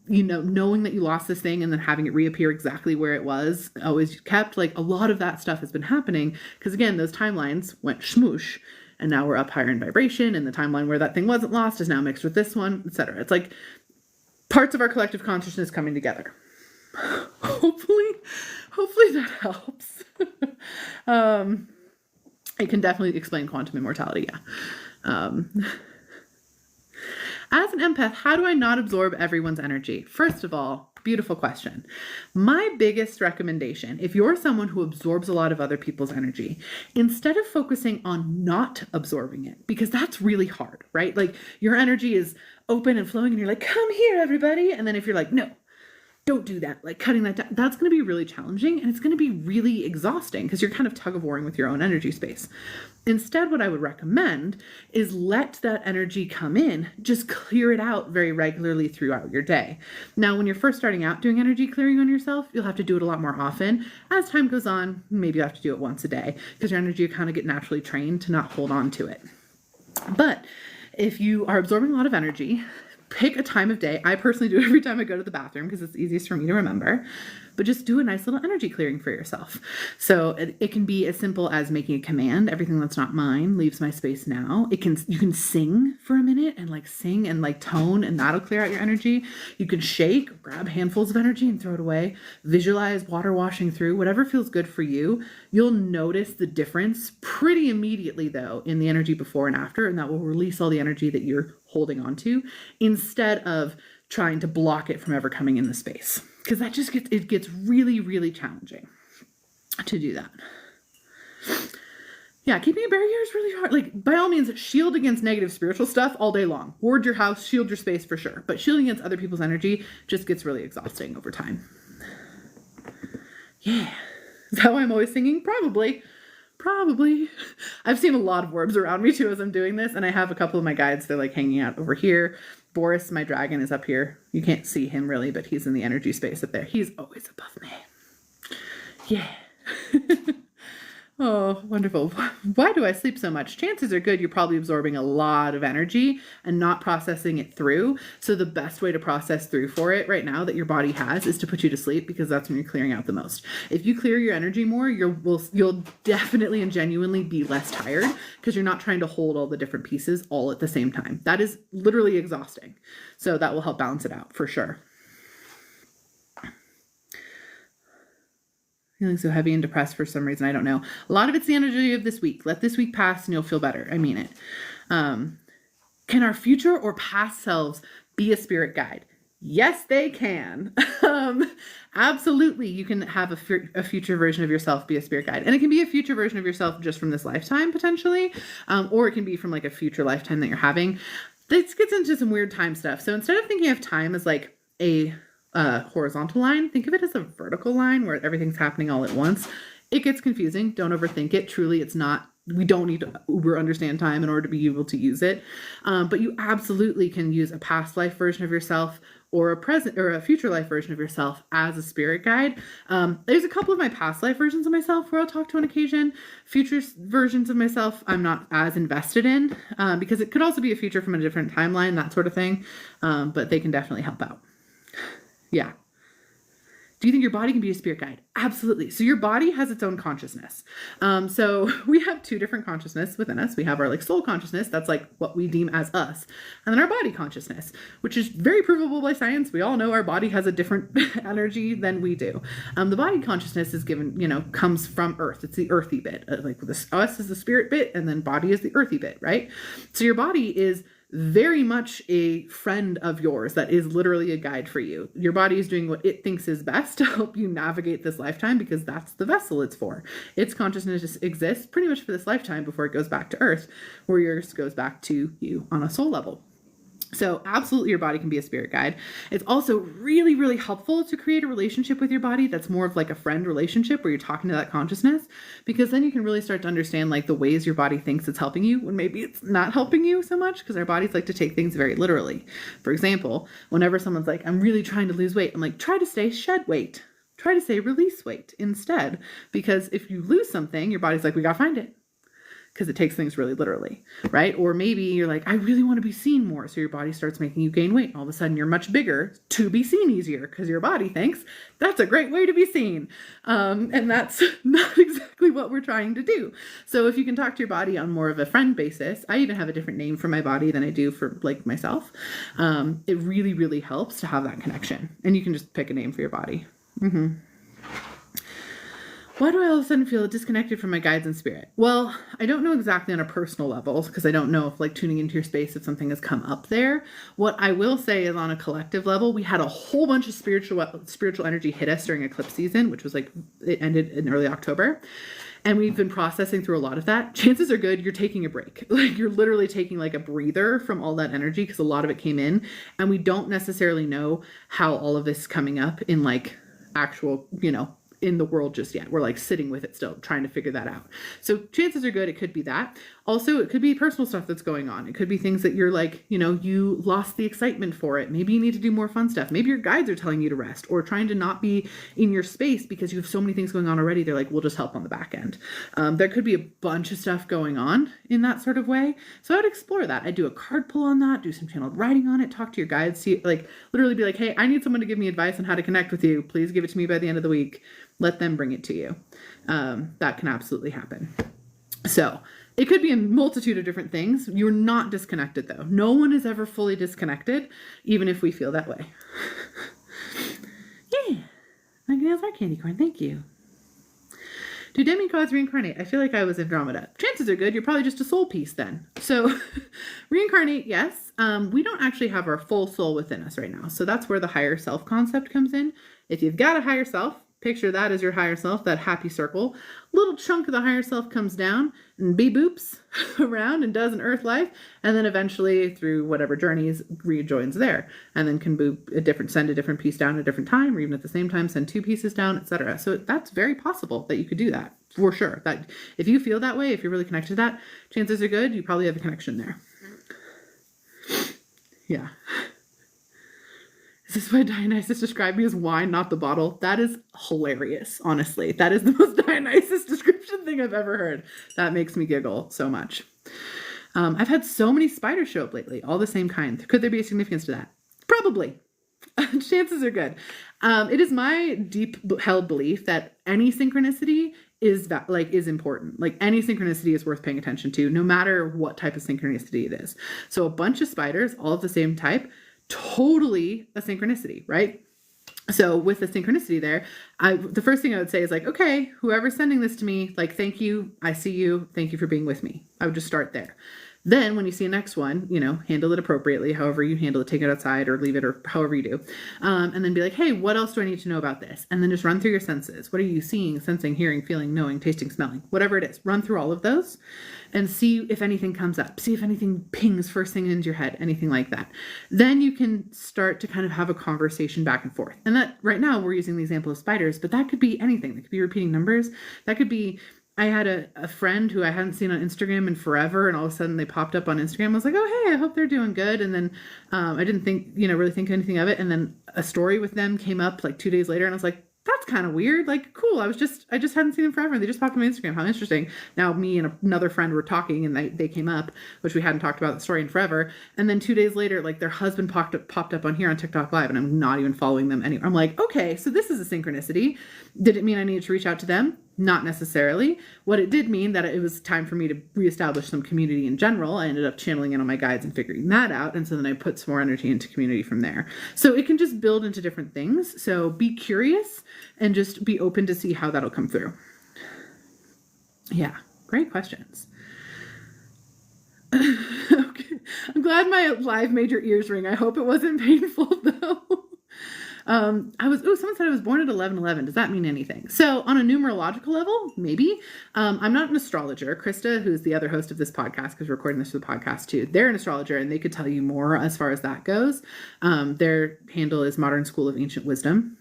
knowing that you lost this thing and then having it reappear exactly where it was always kept, like a lot of that stuff has been happening because again, those timelines went smoosh and now we're up higher in vibration and the timeline where that thing wasn't lost is now mixed with this one, etc. It's like parts of our collective consciousness coming together. Hopefully that helps. It can definitely explain quantum immortality. Yeah. As an empath, how do I not absorb everyone's energy? First of all, beautiful question. My biggest recommendation, if you're someone who absorbs a lot of other people's energy, instead of focusing on not absorbing it, because that's really hard, right? Like your energy is open and flowing and you're like, come here, everybody. And then if you're like, no, don't do that, like cutting that down, that's going to be really challenging and it's going to be really exhausting because you're kind of tug of warring with your own energy space. Instead, what I would recommend is let that energy come in, just clear it out very regularly throughout your day. Now, when you're first starting out doing energy clearing on yourself, you'll have to do it a lot more often. As time goes on, maybe you have to do it once a day because your energy will kind of get naturally trained to not hold on to it. But if you are absorbing a lot of energy, pick a time of day. I personally do it every time I go to the bathroom because it's easiest for me to remember, but just do a nice little energy clearing for yourself. So it can be as simple as making a command. Everything that's not mine leaves my space now. You can sing for a minute and like sing and like tone and that'll clear out your energy. You can shake, grab handfuls of energy and throw it away. Visualize water washing through, whatever feels good for you. You'll notice the difference pretty immediately though in the energy before and after, and that will release all the energy that you're holding on to instead of trying to block it from ever coming in the space. Because that just gets really, really challenging to do that. Yeah, keeping a barrier is really hard. Like, by all means, shield against negative spiritual stuff all day long. Ward your house, shield your space for sure. But shielding against other people's energy just gets really exhausting over time. Yeah. Is that why I'm always singing? Probably. I've seen a lot of orbs around me too as I'm doing this, and I have a couple of my guides, they're like hanging out over here. Boris, my dragon, is up here. You can't see him really, but he's in the energy space up there. He's always above me. Yeah. Oh, wonderful. Why do I sleep so much? Chances are good you're probably absorbing a lot of energy and not processing it through. So the best way to process through for it right now that your body has is to put you to sleep because that's when you're clearing out the most. If you clear your energy more, you'll definitely and genuinely be less tired because you're not trying to hold all the different pieces all at the same time. That is literally exhausting. So that will help balance it out for sure. Feeling so heavy and depressed for some reason. I don't know. A lot of it's the energy of this week. Let this week pass and you'll feel better. I mean it. Can our future or past selves be a spirit guide? Yes, they can. Absolutely. You can have a future version of yourself be a spirit guide. And it can be a future version of yourself just from this lifetime, potentially. Or it can be from like a future lifetime that you're having. This gets into some weird time stuff. So instead of thinking of time as like a horizontal line, think of it as a vertical line where everything's happening all at once. It gets confusing. Don't overthink it. Truly, it's not. We don't need to uber understand time in order to be able to use it. But you absolutely can use a past life version of yourself or a present or a future life version of yourself as a spirit guide. There's a couple of my past life versions of myself where I'll talk to on occasion. Future versions of myself I'm not as invested in, because it could also be a future from a different timeline, that sort of thing. But they can definitely help out. Yeah. Do you think your body can be a spirit guide? Absolutely. So your body has its own consciousness. So we have two different consciousness within us. We have our soul consciousness. That's what we deem as us. And then our body consciousness, which is very provable by science. We all know our body has a different energy than we do. The body consciousness is given, comes from earth. It's the earthy bit. Us is the spirit bit, and then body is the earthy bit, right? So your body is very much a friend of yours that is literally a guide for you. Your body is doing what it thinks is best to help you navigate this lifetime, because that's the vessel it's for. Its consciousness exists pretty much for this lifetime before it goes back to earth, where yours goes back to you on a soul level. So absolutely your body can be a spirit guide. It's also really, really helpful to create a relationship with your body that's more of a friend relationship where you're talking to that consciousness, because then you can really start to understand the ways your body thinks it's helping you when maybe it's not helping you so much, because our bodies like to take things very literally. For example, whenever someone's I'm really trying to lose weight, I'm try to say shed weight. Try to say release weight instead, because if you lose something, your body's we gotta find it. Because it takes things really literally, right? Or maybe you're I really want to be seen more. So your body starts making you gain weight. And all of a sudden you're much bigger to be seen easier, because your body thinks that's a great way to be seen. And that's not exactly what we're trying to do. So if you can talk to your body on more of a friend basis, I even have a different name for my body than I do for myself. It really, really helps to have that connection. And you can just pick a name for your body. Why do I all of a sudden feel disconnected from my guides and spirit? Well, I don't know exactly on a personal level, because I don't know if tuning into your space, if something has come up there. What I will say is on a collective level, we had a whole bunch of spiritual energy hit us during eclipse season, which was it ended in early October. And we've been processing through a lot of that. Chances are good you're taking a break. You're literally taking a breather from all that energy, because a lot of it came in, and we don't necessarily know how all of this is coming up in actual, in the world just yet. We're sitting with it still, trying to figure that out. So chances are good it could be that. Also, it could be personal stuff that's going on. It could be things that you're you lost the excitement for it. Maybe you need to do more fun stuff. Maybe your guides are telling you to rest, or trying to not be in your space because you have so many things going on already. They're we'll just help on the back end. There could be a bunch of stuff going on in that sort of way. So I would explore that. I'd do a card pull on that, do some channeled writing on it, talk to your guides, see, literally be hey, I need someone to give me advice on how to connect with you. Please give it to me by the end of the week. Let them bring it to you. That can absolutely happen. So it could be a multitude of different things. You're not disconnected though. No one is ever fully disconnected, even if we feel that way. Yeah. My nails are candy corn. Thank you. Do demigods reincarnate? I feel like I was Andromeda. Chances are good you're probably just a soul piece then. So reincarnate, yes. We don't actually have our full soul within us right now. So that's where the higher self concept comes in. If you've got a higher self, picture that as your higher self, that happy circle. Little chunk of the higher self comes down and boops around and does an earth life, and then eventually through whatever journeys rejoins there, and then can send a different piece down at a different time, or even at the same time send two pieces down, etc. So that's very possible that you could do that for sure. That if you feel that way, if you're really connected to that, chances are good you probably have a connection there. Yeah. Is this why Dionysus described me as wine, not the bottle? That is hilarious, honestly. That is the most Dionysus description thing I've ever heard. That makes me giggle so much. I've had so many spiders show up lately, all the same kind. Could there be a significance to that? Probably. Chances are good. It is my deep held belief that any synchronicity is important. Any synchronicity is worth paying attention to, no matter what type of synchronicity it is. So a bunch of spiders, all of the same type, totally a synchronicity, right? So with the synchronicity there, the first thing I would say is okay, whoever's sending this to me, thank you. I see you. Thank you for being with me. I would just start there. Then when you see a next one, handle it appropriately, however you handle it, take it outside or leave it or however you do. And then be hey, what else do I need to know about this? And then just run through your senses. What are you seeing, sensing, hearing, feeling, knowing, tasting, smelling, whatever it is. Run through all of those and see if anything comes up. See if anything pings first thing into your head, anything like that. Then you can start to kind of have a conversation back and forth. And that right now we're using the example of spiders, but that could be anything. That could be repeating numbers. That could be I had a friend who I hadn't seen on Instagram in forever, and all of a sudden they popped up on Instagram. I was like, oh, hey, I hope they're doing good. And then I didn't think, really think anything of it. And then a story with them came up like 2 days later, and I was like, that's kind of weird. Like, cool. I just hadn't seen them forever. And they just popped on my Instagram. How interesting. Now me and another friend were talking, and they came up, which we hadn't talked about the story in forever. And then 2 days later, like their husband popped up on here on TikTok Live, and I'm not even following them anymore. I'm like, okay, so this is a synchronicity. Did it mean I needed to reach out to them? Not necessarily. What it did mean that it was time for me to reestablish some community in general. I ended up channeling in on my guides and figuring that out. And so then I put some more energy into community from there. So it can just build into different things. So be curious and just be open to see how that'll come through. Yeah, great questions. Okay. I'm glad my live made your ears ring. I hope it wasn't painful though. Someone said I was born at 11/11. Does that mean anything? So on a numerological level, maybe. I'm not an astrologer. Krista, who's the other host of this podcast, because we're recording this for the podcast too, they're an astrologer and they could tell you more as far as that goes. Their handle is Modern School of Ancient Wisdom.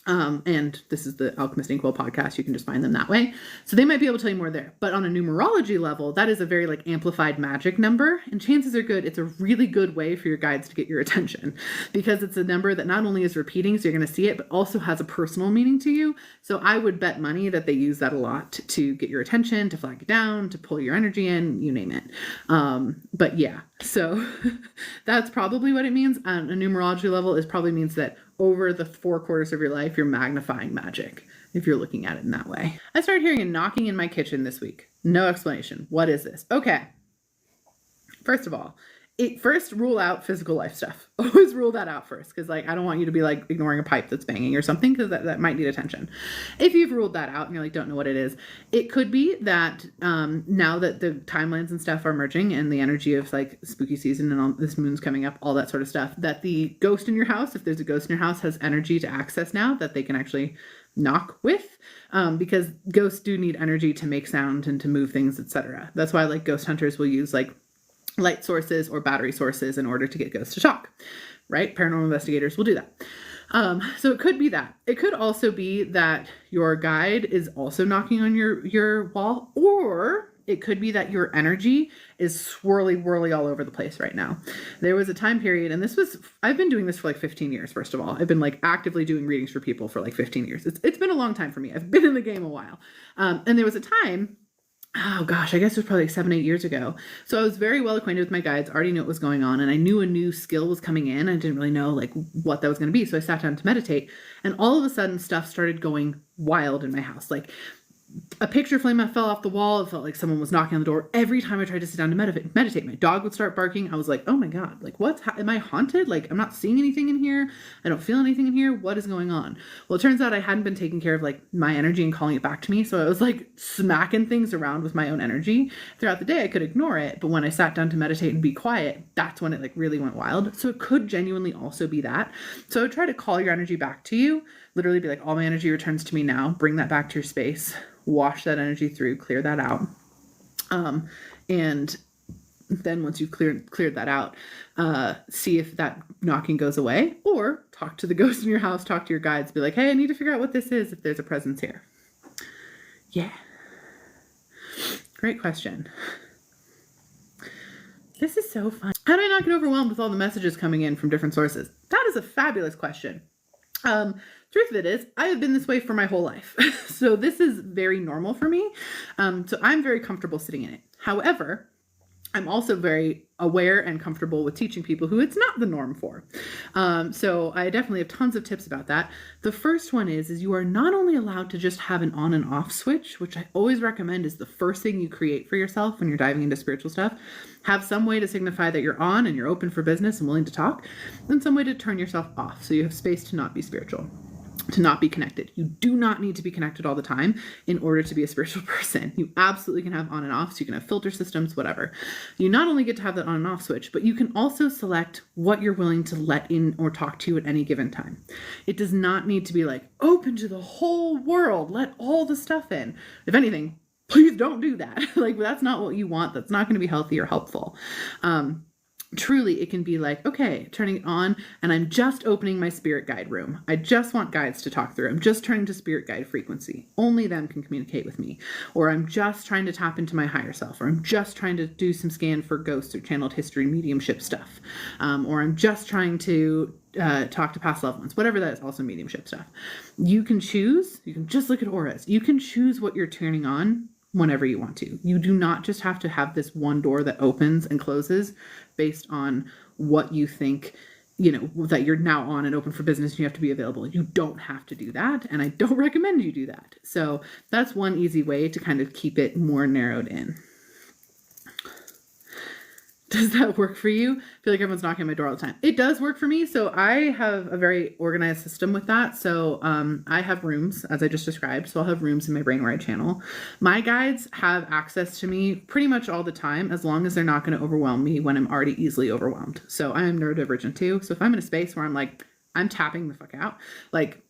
And this is the Alchemist Inkwell podcast. You can just find them that way. So they might be able to tell you more there. But on a numerology level, that is a very like amplified magic number. And chances are good, it's a really good way for your guides to get your attention, because it's a number that not only is repeating, so you're going to see it, but also has a personal meaning to you. So I would bet money that they use that a lot to get your attention, to flag it down, to pull your energy in, you name it. But yeah, so that's probably what it means. On a numerology level, it probably means that over the 4 quarters of your life, you're magnifying magic, if you're looking at it in that way. I started hearing a knocking in my kitchen this week. No explanation. What is this? Okay. First of all, first rule out physical life stuff. Always rule that out first, because like I don't want you to be like ignoring a pipe that's banging or something, because that might need attention. If you've ruled that out and you're like don't know what it is, it could be that now that the timelines and stuff are merging and the energy of like spooky season and all this moon's coming up, all that sort of stuff, that the ghost in your house, if there's a ghost in your house, has energy to access now that they can actually knock with, because ghosts do need energy to make sound and to move things, etc. That's why like ghost hunters will use like light sources or battery sources in order to get ghosts to talk, right? Paranormal investigators will do that. So it could be that. It could also be that your guide is also knocking on your wall, or it could be that your energy is swirly whirly all over the place right now. There was a time period, and I've been doing this for like 15 years, first of all. I've been like actively doing readings for people for like 15 years. It's been a long time for me. I've been in the game a while. And there was a time, oh gosh, I guess it was probably like 7-8 years ago. So I was very well acquainted with my guides, already knew what was going on, and I knew a new skill was coming in. I didn't really know like what that was going to be. So I sat down to meditate, and all of a sudden stuff started going wild in my house. Like a picture frame fell off the wall. It felt like someone was knocking on the door. Every time I tried to sit down to meditate, my dog would start barking. I was like, oh my God, like am I haunted? Like I'm not seeing anything in here. I don't feel anything in here. What is going on? Well, it turns out I hadn't been taking care of like my energy and calling it back to me. So I was like smacking things around with my own energy. Throughout the day, I could ignore it. But when I sat down to meditate and be quiet, that's when it like really went wild. So it could genuinely also be that. So I would try to call your energy back to you. Literally be like, all my energy returns to me now. Bring that back to your space. Wash that energy through, clear that out. And then once you've cleared that out, see if that knocking goes away, or talk to the ghost in your house, talk to your guides, be like, hey, I need to figure out what this is, if there's a presence here. Yeah. Great question. This is so fun. How do I not get overwhelmed with all the messages coming in from different sources? That is a fabulous question. Truth of it is, I have been this way for my whole life. So this is very normal for me. So I'm very comfortable sitting in it. However, I'm also very aware and comfortable with teaching people who it's not the norm for. So I definitely have tons of tips about that. The first one is you are not only allowed to just have an on and off switch, which I always recommend is the first thing you create for yourself when you're diving into spiritual stuff. Have some way to signify that you're on and you're open for business and willing to talk, and some way to turn yourself off so you have space to not be spiritual, to not be connected. You do not need to be connected all the time in order to be a spiritual person. You absolutely can have on and off, so you can have filter systems, whatever. You not only get to have that on and off switch, but you can also select what you're willing to let in or talk to at any given time. It does not need to be like open to the whole world, let all the stuff in. If anything, please don't do that. Like that's not what you want. That's not going to be healthy or helpful. truly, it can be like, okay, turning it on, and I'm just opening my spirit guide room. I just want guides to talk through. I'm just turning to spirit guide frequency. Only them can communicate with me. Or I'm just trying to tap into my higher self. Or I'm just trying to do some scan for ghosts or channeled history, mediumship stuff. Or I'm just trying to talk to past loved ones, whatever that is, also mediumship stuff. You can choose. You can just look at auras. You can choose what you're turning on whenever you want to. You do not just have to have this one door that opens and closes based on what you think, that you're now on and open for business and you have to be available. You don't have to do that. And I don't recommend you do that. So that's one easy way to kind of keep it more narrowed in. Does that work for you? I feel like everyone's knocking on my door all the time. It does work for me. So I have a very organized system with that. So I have rooms, as I just described. So I'll have rooms in my brain where I channel. My guides have access to me pretty much all the time, as long as they're not going to overwhelm me when I'm already easily overwhelmed. So I am neurodivergent too. So if I'm in a space where I'm like, I'm tapping the fuck out, like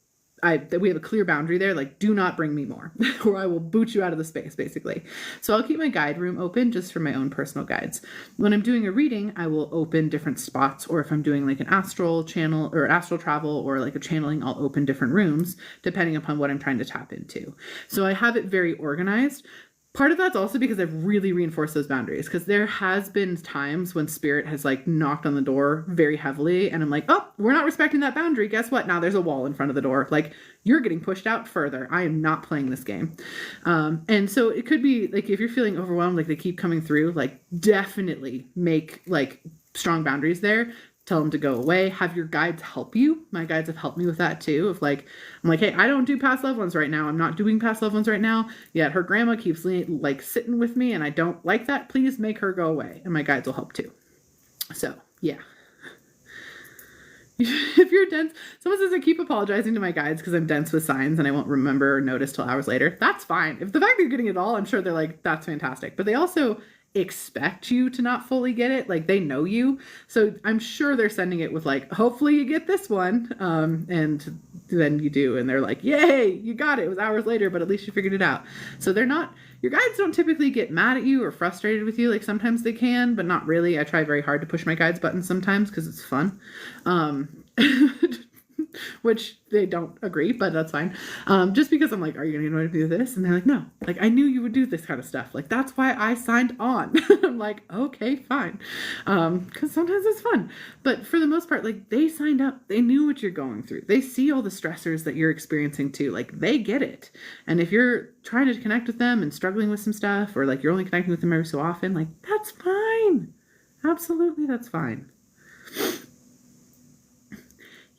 we have a clear boundary there, like, do not bring me more or I will boot you out of the space, basically. So I'll keep my guide room open just for my own personal guides. When I'm doing a reading, I will open different spots, or if I'm doing like an astral channel or astral travel or like a channeling, I'll open different rooms depending upon what I'm trying to tap into. So I have it very organized. Part of that's also because I've really reinforced those boundaries, because there has been times when spirit has like knocked on the door very heavily and I'm like, oh, we're not respecting that boundary. Guess what? Now there's a wall in front of the door. Like, you're getting pushed out further. I am not playing this game. And so it could be like, if you're feeling overwhelmed, like they keep coming through, like definitely make like strong boundaries there. Tell them to go away. Have your guides help you. My guides have helped me with that too. If like, I'm like, hey, I don't do past loved ones right now. I'm not doing past loved ones right now. Yet her grandma keeps like sitting with me and I don't like that. Please make her go away. And my guides will help too. So yeah. If you're dense, someone says I keep apologizing to my guides because I'm dense with signs and I won't remember or notice till hours later. That's fine. If the fact that you're getting it all, I'm sure they're like, that's fantastic. But they also expect you to not fully get it. Like, they know you. So I'm sure they're sending it with like, hopefully you get this one. And then you do. And they're like, yay, you got it. It was hours later, but at least you figured it out. So they're not, your guides don't typically get mad at you or frustrated with you. Like, sometimes they can, but not really. I try very hard to push my guides buttons sometimes because it's fun. Which they don't agree, but that's fine. Just because I'm like, are you going to do this? And they're like, no, like, I knew you would do this kind of stuff. Like, that's why I signed on. I'm like, okay, fine. Cause sometimes it's fun, but for the most part, like, they signed up, they knew what you're going through. They see all the stressors that you're experiencing too. Like, they get it. And if you're trying to connect with them and struggling with some stuff, or like you're only connecting with them every so often, like, that's fine. Absolutely. That's fine.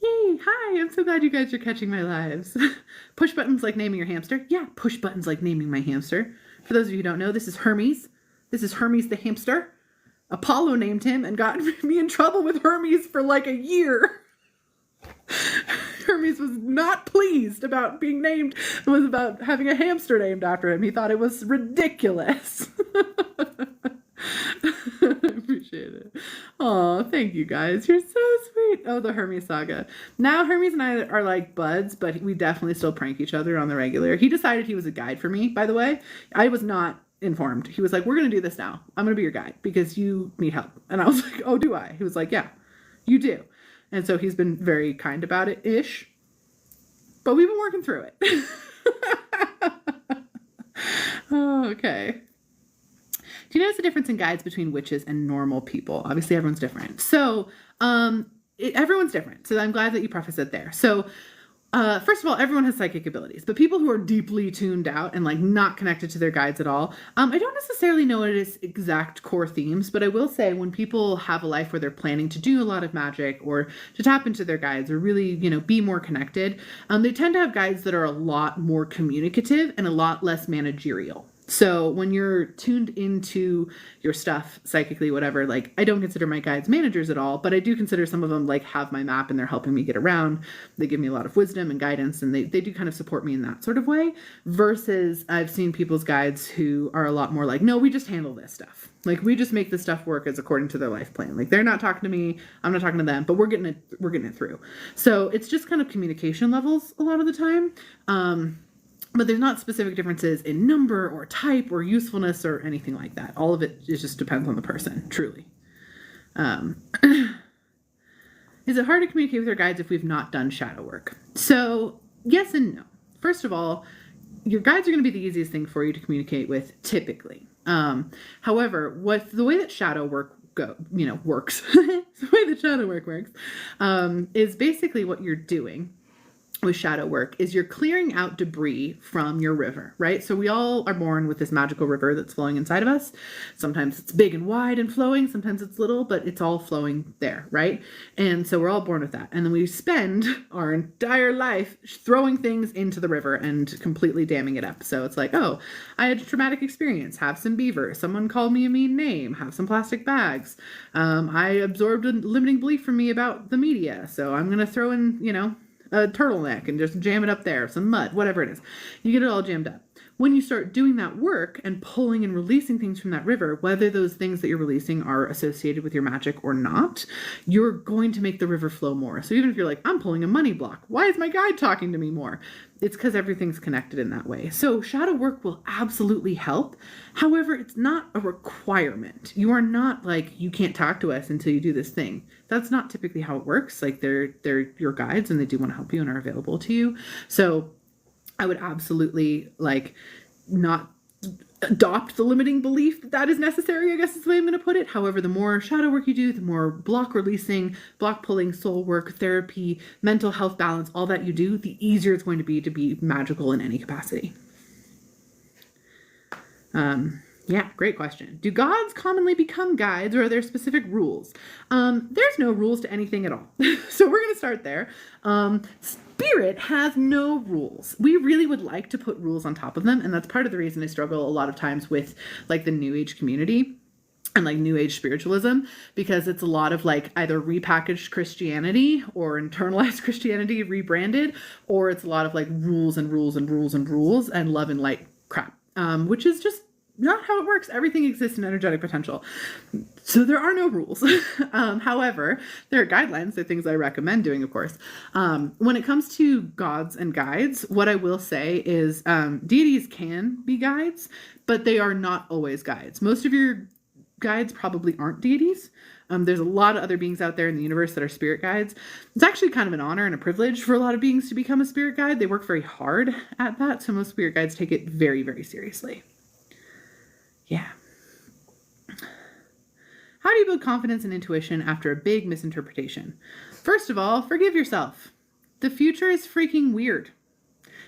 Yay, hi, I'm so glad you guys are catching my lives. Push buttons like naming your hamster. Yeah, push buttons like naming my hamster. For those of you who don't know, this is Hermes. This is Hermes the hamster. Apollo named him and got me in trouble with Hermes for like a year. Hermes was not pleased about being named, was about having a hamster named after him. He thought it was ridiculous. I appreciate it. Oh, thank you guys. You're so sweet. Oh, the Hermes saga. Now Hermes and I are like buds, but we definitely still prank each other on the regular. He decided he was a guide for me, by the way. I was not informed. He was like, we're going to do this now. I'm going to be your guide because you need help. And I was like, oh, do I? He was like, yeah, you do. And so he's been very kind about it-ish. But we've been working through it. Oh, okay. Do you notice the difference in guides between witches and normal people? Obviously, everyone's different. So everyone's different. So I'm glad that you preface it there. So first of all, everyone has psychic abilities, but people who are deeply tuned out and like not connected to their guides at all, I don't necessarily know what it is exact core themes, but I will say when people have a life where they're planning to do a lot of magic or to tap into their guides or really, be more connected, they tend to have guides that are a lot more communicative and a lot less managerial. So when you're tuned into your stuff psychically, whatever, like, I don't consider my guides managers at all, but I do consider some of them like have my map and they're helping me get around. They give me a lot of wisdom and guidance, and they do kind of support me in that sort of way, versus I've seen people's guides who are a lot more like, no, we just handle this stuff. Like, we just make this stuff work as according to their life plan. Like, they're not talking to me, I'm not talking to them, but we're getting it through. So it's just kind of communication levels a lot of the time. But there's not specific differences in number or type or usefulness or anything like that. All of it just depends on the person, truly. Um, is it hard to communicate with our guides if we've not done shadow work? So yes and no. First of all, your guides are going to be the easiest thing for you to communicate with typically. However, the way that shadow work works, the way that shadow work works, is basically what you're doing with shadow work is you're clearing out debris from your river, right? So we all are born with this magical river that's flowing inside of us. Sometimes it's big and wide and flowing, sometimes it's little, but it's all flowing there, right? And so we're all born with that. And then we spend our entire life throwing things into the river and completely damming it up. So it's like, oh, I had a traumatic experience, have some beaver, someone called me a mean name, have some plastic bags. I absorbed a limiting belief from me about the media. So I'm going to throw in, a turtleneck and just jam it up there, some mud, whatever it is. You get it all jammed up. When you start doing that work and pulling and releasing things from that river, whether those things that you're releasing are associated with your magic or not, you're going to make the river flow more. So even if you're like, I'm pulling a money block, why is my guide talking to me more? It's because everything's connected in that way. So shadow work will absolutely help. However, it's not a requirement. You are not like, you can't talk to us until you do this thing. That's not typically how it works. Like they're your guides and they do want to help you and are available to you. So I would absolutely not adopt the limiting belief that is necessary, I guess is the way I'm going to put it. However, the more shadow work you do, the more block releasing, block pulling, soul work, therapy, mental health balance, all that you do, the easier it's going to be magical in any capacity. Yeah, great question. Do gods commonly become guides or are there specific rules? There's no rules to anything at all. So we're going to start there. Spirit has no rules. We really would like to put rules on top of them. And that's part of the reason I struggle a lot of times with the New Age community and New Age spiritualism, because it's a lot of either repackaged Christianity or internalized Christianity rebranded, or it's a lot of rules and rules and rules and rules and love and light crap, which is just not how it works. Everything exists in energetic potential. So there are no rules. However, there are guidelines. There are things I recommend doing, of course. When it comes to gods and guides, what I will say is deities can be guides, but they are not always guides. Most of your guides probably aren't deities. There's a lot of other beings out there in the universe that are spirit guides. It's actually kind of an honor and a privilege for a lot of beings to become a spirit guide. They work very hard at that. So most spirit guides take it very, very seriously. Yeah. How do you build confidence and intuition after a big misinterpretation? First of all, forgive yourself. The future is freaking weird.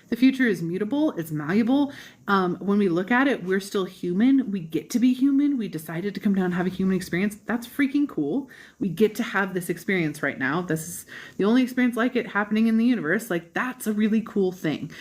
The future is mutable. It's malleable. When we look at it, we're still human. We get to be human. We decided to come down and have a human experience. That's freaking cool. We get to have this experience right now. This is the only experience like it happening in the universe. That's a really cool thing.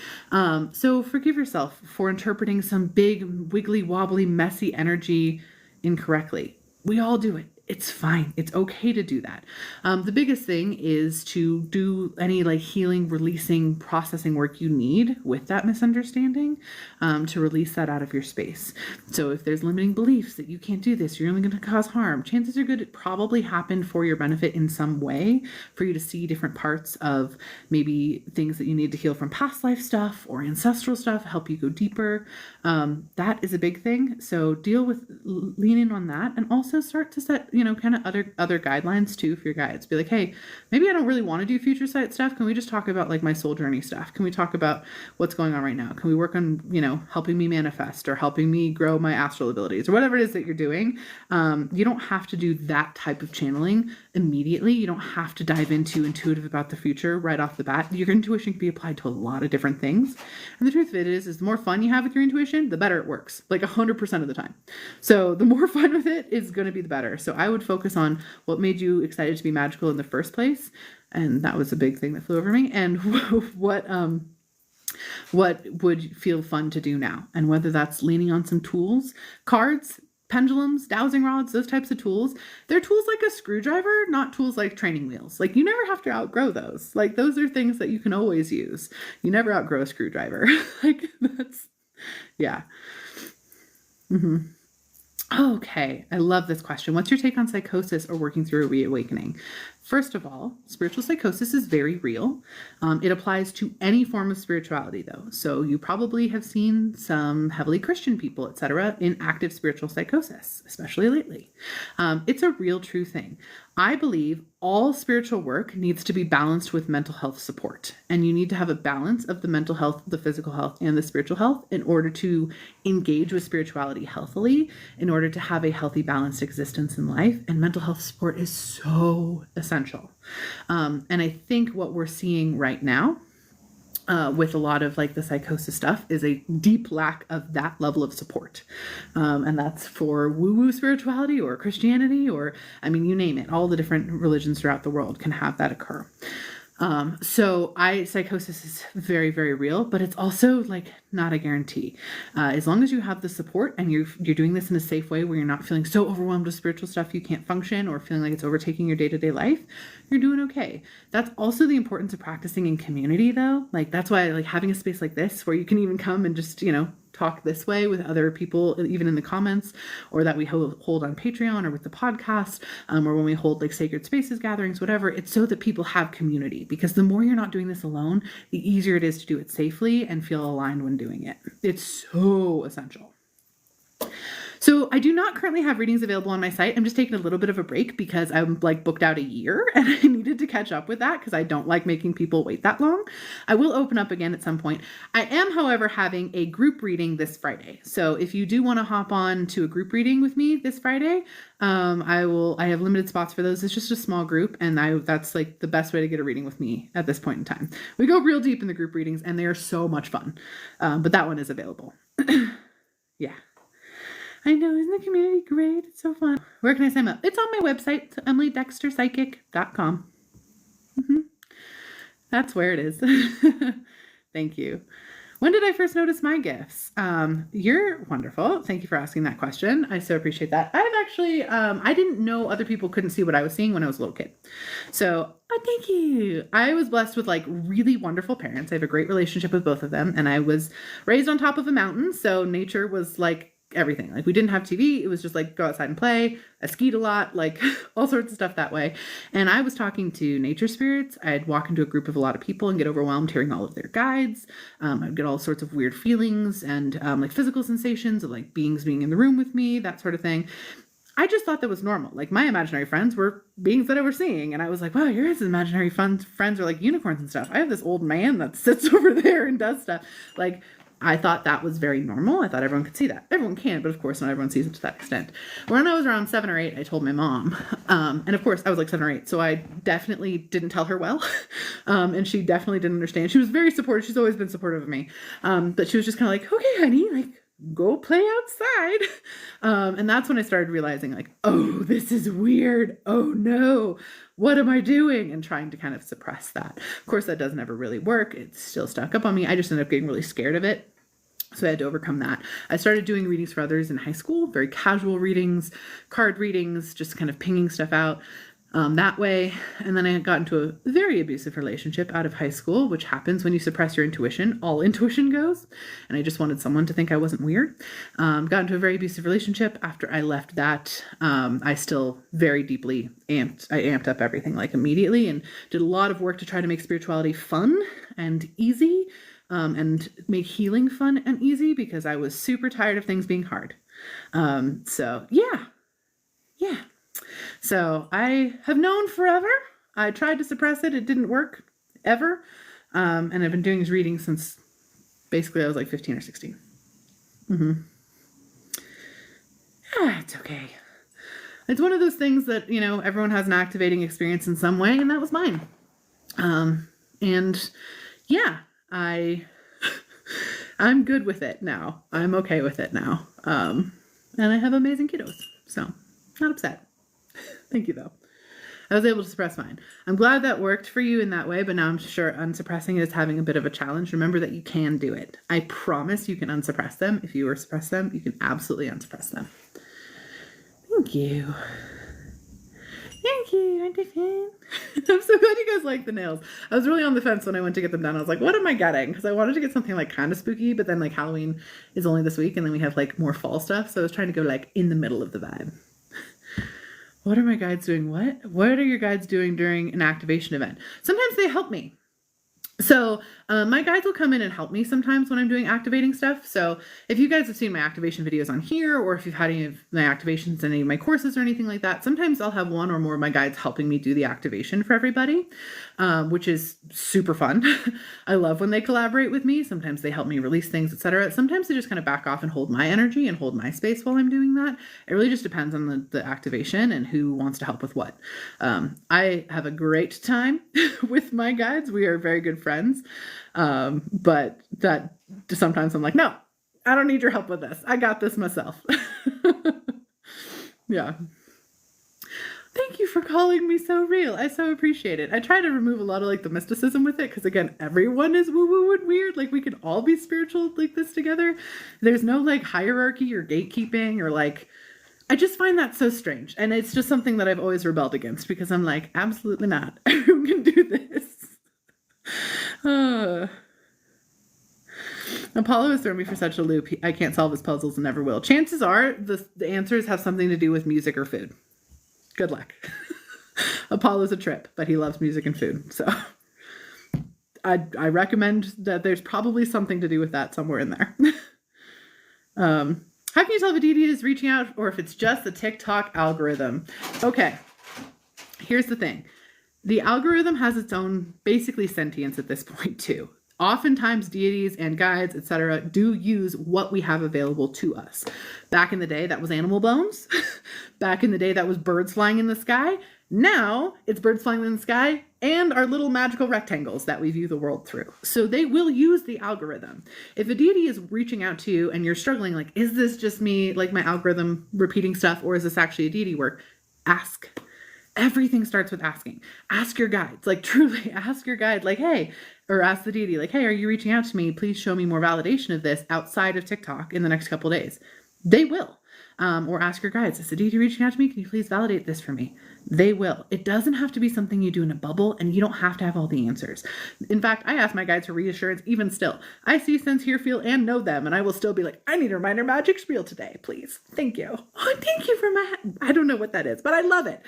So forgive yourself for interpreting some big, wiggly, wobbly, messy energy incorrectly. We all do it. It's fine. It's okay to do that. The biggest thing is to do any healing, releasing, processing work you need with that misunderstanding to release that out of your space. So if there's limiting beliefs that you can't do this, you're only going to cause harm, chances are good it probably happened for your benefit in some way, for you to see different parts of maybe things that you need to heal from past life stuff or ancestral stuff, help you go deeper. That is a big thing. So lean in on that, and also start to set kind of other guidelines too for your guides. Be like, hey, maybe I don't really want to do future sight stuff. Can we just talk about my soul journey stuff? Can we talk about what's going on right now? Can we work on, helping me manifest or helping me grow my astral abilities or whatever it is that you're doing? You don't have to do that type of channeling immediately. You don't have to dive into intuitive about the future right off the bat. Your intuition can be applied to a lot of different things. And the truth of it is the more fun you have with your intuition, the better it works, 100% of the time. So the more fun with it is going to be the better. So I would focus on what made you excited to be magical in the first place. And that was a big thing that flew over me. And what would feel fun to do now? And whether that's leaning on some tools, cards, pendulums, dowsing rods, those types of tools. They're tools like a screwdriver, not tools like training wheels. You never have to outgrow those. Those are things that you can always use. You never outgrow a screwdriver. That's, yeah. Mm-hmm. Okay, I love this question. What's your take on psychosis or working through a reawakening? First of all, spiritual psychosis is very real. It applies to any form of spirituality, though. So you probably have seen some heavily Christian people, etc., in active spiritual psychosis, especially lately. It's a real, true thing. I believe all spiritual work needs to be balanced with mental health support. And you need to have a balance of the mental health, the physical health, and the spiritual health in order to engage with spirituality healthily, in order to have a healthy, balanced existence in life. And mental health support is so essential. And I think what we're seeing right now with a lot of like the psychosis stuff is a deep lack of that level of support. And that's for woo-woo spirituality or Christianity, or, I mean, you name it, all the different religions throughout the world can have that occur. So psychosis is very, very real, but it's also like not a guarantee. As long as you have the support and you're doing this in a safe way where you're not feeling so overwhelmed with spiritual stuff you can't function, or feeling like it's overtaking your day-to-day life, you're doing okay. That's also the importance of practicing in community, though. Like, that's why, like, having a space like this where you can even come and just, talk this way with other people, even in the comments, or that we hold on Patreon or with the podcast, or when we hold like sacred spaces gatherings, whatever. It's so that people have community, because the more you're not doing this alone, the easier it is to do it safely and feel aligned when doing it. It's so essential. So I do not currently have readings available on my site. I'm just taking a little bit of a break because I'm like booked out a year and I needed to catch up with that because I don't like making people wait that long. I will open up again at some point. I am, however, having a group reading this Friday. So if you do want to hop on to a group reading with me this Friday, I have limited spots for those. It's just a small group, and that's like the best way to get a reading with me at this point in time. We go real deep in the group readings and they are so much fun. But that one is available. Yeah. I know, isn't the community great? It's so fun. Where can I sign up? It's on my website, emilydexterpsychic.com. That's where it is. Thank you. When did I first notice my gifts? You're wonderful. Thank you for asking that question. I so appreciate that. I've actually, I didn't know other people couldn't see what I was seeing when I was a little kid. So, thank you. I was blessed with like really wonderful parents. I have a great relationship with both of them, and I was raised on top of a mountain. So nature was like everything. Like, we didn't have TV. It was just like go outside and play. I skied a lot, like all sorts of stuff that way. And I was talking to nature spirits. I'd walk into a group of a lot of people and get overwhelmed hearing all of their guides. I'd get all sorts of weird feelings and like physical sensations of like beings being in the room with me, that sort of thing. I just thought that was normal. Like, my imaginary friends were beings that I was seeing. And I was like, wow, your imaginary friends are like unicorns and stuff. I have this old man that sits over there and does stuff. Like, I thought that was very normal. I thought everyone could see that. Everyone can, but of course not everyone sees it to that extent. When I was around 7 or 8, I told my mom. And of course I was like 7 or 8, so I definitely didn't tell her well. And she definitely didn't understand. She was very supportive. She's always been supportive of me. But she was just kind of like, okay, honey, like, go play outside. And that's when I started realizing like, oh, this is weird. Oh no, what am I doing? And trying to kind of suppress that. Of course, that doesn't ever really work. It's still stuck up on me. I just ended up getting really scared of it. So I had to overcome that. I started doing readings for others in high school, very casual readings, card readings, just kind of pinging stuff out that way. And then I got into a very abusive relationship out of high school, which happens when you suppress your intuition. All intuition goes. And I just wanted someone to think I wasn't weird. Got into a very abusive relationship. After I left that, I still very deeply amped up everything like immediately, and did a lot of work to try to make spirituality fun and easy. And make healing fun and easy, because I was super tired of things being hard. So yeah. So I have known forever. I tried to suppress it. It didn't work ever. And I've been doing these readings since basically I was like 15 or 16. It's okay. It's one of those things that, everyone has an activating experience in some way, and that was mine. And yeah, I'm good with it now. I'm okay with it now. And I have amazing kiddos, so not upset. Thank you though. I was able to suppress mine. I'm glad that worked for you in that way, but now I'm sure unsuppressing it is having a bit of a challenge. Remember that you can do it. I promise you can unsuppress them. If you were to suppress them, you can absolutely unsuppress them. Thank you. Thank you, aren't they fun? I'm so glad you guys like the nails. I was really on the fence when I went to get them done. I was like, what am I getting? Because I wanted to get something like kind of spooky, but then like Halloween is only this week, and then we have like more fall stuff. So I was trying to go like in the middle of the vibe. What are my guides doing? What are your guides doing during an activation event? Sometimes they help me. So my guides will come in and help me sometimes when I'm doing activating stuff. So if you guys have seen my activation videos on here, or if you've had any of my activations in any of my courses or anything like that, sometimes I'll have one or more of my guides helping me do the activation for everybody, which is super fun. I love when they collaborate with me. Sometimes they help me release things, etc. Sometimes they just kind of back off and hold my energy and hold my space while I'm doing that. It really just depends on the activation and who wants to help with what. I have a great time with my guides. We are very good friends. But that sometimes I'm like, no, I don't need your help with this. I got this myself. Yeah. Thank you for calling me so real. I so appreciate it. I try to remove a lot of like the mysticism with it, because again, everyone is woo-woo and weird. Like we can all be spiritual like this together. There's no like hierarchy or gatekeeping or like, I just find that so strange. And it's just something that I've always rebelled against, because I'm like, absolutely not. Everyone can do this. Apollo has thrown me for such a loop. I can't solve his puzzles and never will. Chances are the answers have something to do with music or food. Good luck. Apollo's a trip, but he loves music and food. So I recommend that there's probably something to do with that somewhere in there. How can you tell if a deity is reaching out or if it's just the TikTok algorithm? Okay, here's the thing. The algorithm has its own basically sentience at this point too. Oftentimes deities and guides, etc., do use what we have available to us. Back in the day, that was animal bones. Back in the day, that was birds flying in the sky. Now it's birds flying in the sky and our little magical rectangles that we view the world through. So they will use the algorithm. If a deity is reaching out to you and you're struggling, like, is this just me, like my algorithm repeating stuff, or is this actually a deity work? Ask. Everything starts with asking. Ask your guides, like truly ask your guide, like, hey, or ask the deity, like, hey, are you reaching out to me? Please show me more validation of this outside of TikTok in the next couple of days. They will. Or ask your guides, is the deity reaching out to me? Can you please validate this for me? They will. It doesn't have to be something you do in a bubble, and you don't have to have all the answers. In fact, I ask my guides for reassurance even still. I see, sense, hear, feel, and know them, and I will still be like, I need a reminder magic spiel today, please. Thank you. Oh, thank you for I don't know what that is, but I love it.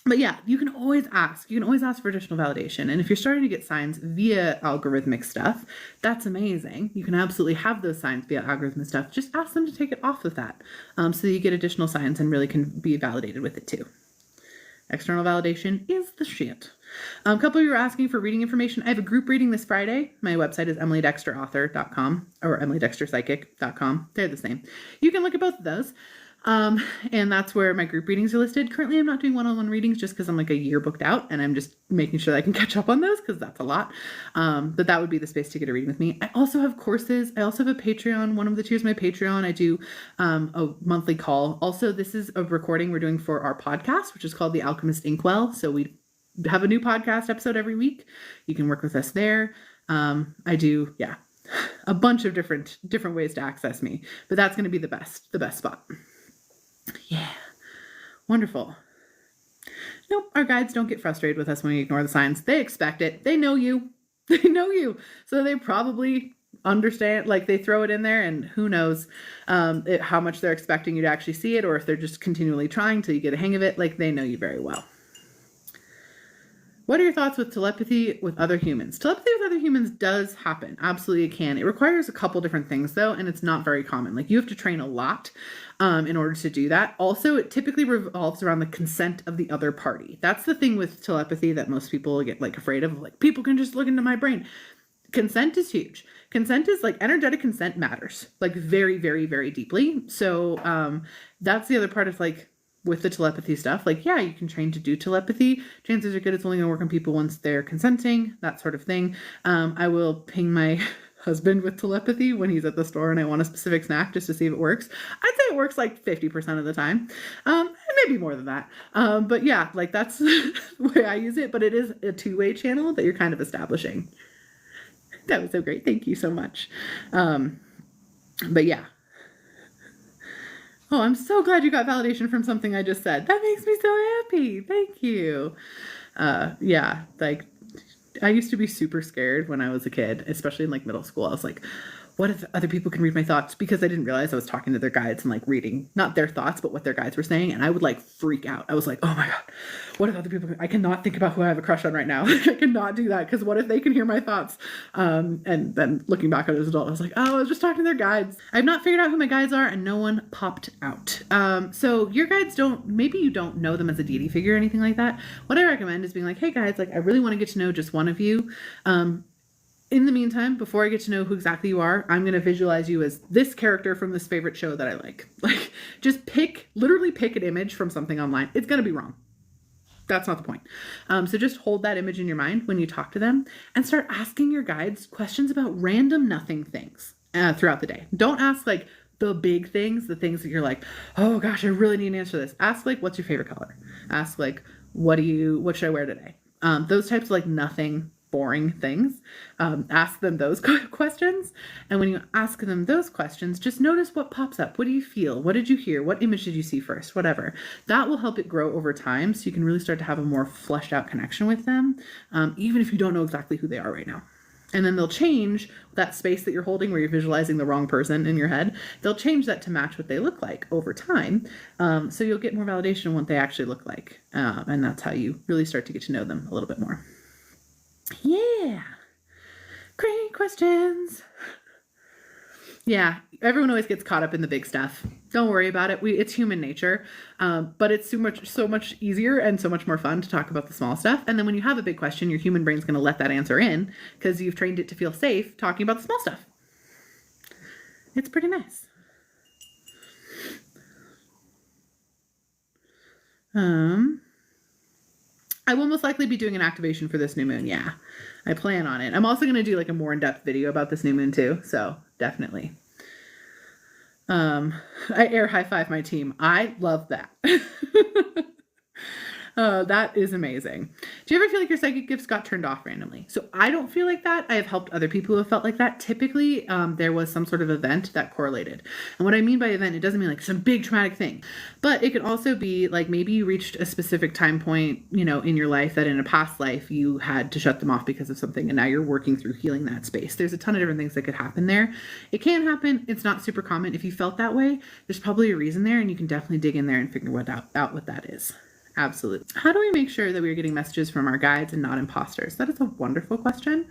But yeah, you can always ask. You can always ask for additional validation. And if you're starting to get signs via algorithmic stuff, that's amazing. You can absolutely have those signs via algorithmic stuff. Just ask them to take it off of that so that you get additional signs and really can be validated with it too. External validation is the shit. A couple of you are asking for reading information. I have a group reading this Friday. My website is emilydexterauthor.com or emilydexterpsychic.com. They're the same. You can look at both of those. And that's where my group readings are listed. Currently, I'm not doing one-on-one readings just because I'm like a year booked out and I'm just making sure that I can catch up on those because that's a lot. But that would be the space to get a reading with me. I also have courses. I also have a Patreon. One of the tiers of my Patreon, I do a monthly call. Also, this is a recording we're doing for our podcast, which is called the Alchemist Inkwell. So we have a new podcast episode every week. You can work with us there. I do, a bunch of different ways to access me, but that's going to be the best spot. Yeah. Wonderful. Nope. Our guides don't get frustrated with us when we ignore the signs. They expect it. They know you. They know you. So they probably understand, like they throw it in there and who knows how much they're expecting you to actually see it, or if they're just continually trying till you get a hang of it. Like they know you very well. What are your thoughts with telepathy with other humans? Telepathy with other humans does happen. Absolutely it can. It requires a couple different things though, and it's not very common. Like you have to train a lot in order to do that. Also, it typically revolves around the consent of the other party. That's the thing with telepathy that most people get like afraid of. Like people can just look into my brain. Consent is huge. Consent is like energetic consent matters like very, very, very deeply. So that's the other part of like with the telepathy stuff, like, yeah, you can train to do telepathy. Chances are good it's only going to work on people once they're consenting, that sort of thing. I will ping my husband with telepathy when he's at the store and I want a specific snack just to see if it works. I'd say it works like 50% of the time. Maybe more than that. But yeah, like that's the way I use it, but it is a two-way channel that you're kind of establishing. That was so great. Thank you so much. But yeah. Oh, I'm so glad you got validation from something I just said. That makes me so happy. Thank you. Yeah, like I used to be super scared when I was a kid, especially in like middle school. I was like, what if other people can read my thoughts? Because I didn't realize I was talking to their guides and like reading, not their thoughts, but what their guides were saying. And I would like freak out. I was like, oh my God, what if other people I cannot think about who I have a crush on right now. I cannot do that. Because what if they can hear my thoughts? And then looking back at it as an adult, I was like, oh, I was just talking to their guides. I've not figured out who my guides are and no one popped out. So your guides maybe you don't know them as a deity figure or anything like that. What I recommend is being like, hey guides, like I really want to get to know just one of you. In the meantime, before I get to know who exactly you are, I'm going to visualize you as this character from this favorite show that I like. Like, just literally pick an image from something online. It's going to be wrong. That's not the point. So just hold that image in your mind when you talk to them and start asking your guides questions about random nothing things throughout the day. Don't ask like the big things, the things that you're like, oh gosh, I really need an answer to this. Ask like, what's your favorite color? Ask like, what should I wear today? Those types of like nothing boring things. Ask them those questions. And when you ask them those questions, just notice what pops up. What do you feel? What did you hear? What image did you see first? Whatever. That will help it grow over time so you can really start to have a more fleshed out connection with them, even if you don't know exactly who they are right now. And then they'll change that space that you're holding where you're visualizing the wrong person in your head. They'll change that to match what they look like over time. So you'll get more validation on what they actually look like. And that's how you really start to get to know them a little bit more. Yeah. Great questions. Yeah, everyone always gets caught up in the big stuff. Don't worry about it. It's human nature, but it's so much easier and so much more fun to talk about the small stuff. And then when you have a big question, your human brain's going to let that answer in because you've trained it to feel safe talking about the small stuff. It's pretty nice. I will most likely be doing an activation for this new moon. Yeah, I plan on it. I'm also going to do like a more in-depth video about this new moon too. So definitely. I air high five my team. I love that. That is amazing. Do you ever feel like your psychic gifts got turned off randomly? So I don't feel like that. I have helped other people who have felt like that. Typically, there was some sort of event that correlated. And what I mean by event, it doesn't mean like some big traumatic thing, but it could also be like maybe you reached a specific time point, in your life that in a past life you had to shut them off because of something. And now you're working through healing that space. There's a ton of different things that could happen there. It can happen. It's not super common. If you felt that way, there's probably a reason there and you can definitely dig in there and figure out what that is. Absolutely. How do we make sure that we're getting messages from our guides and not imposters? That is a wonderful question.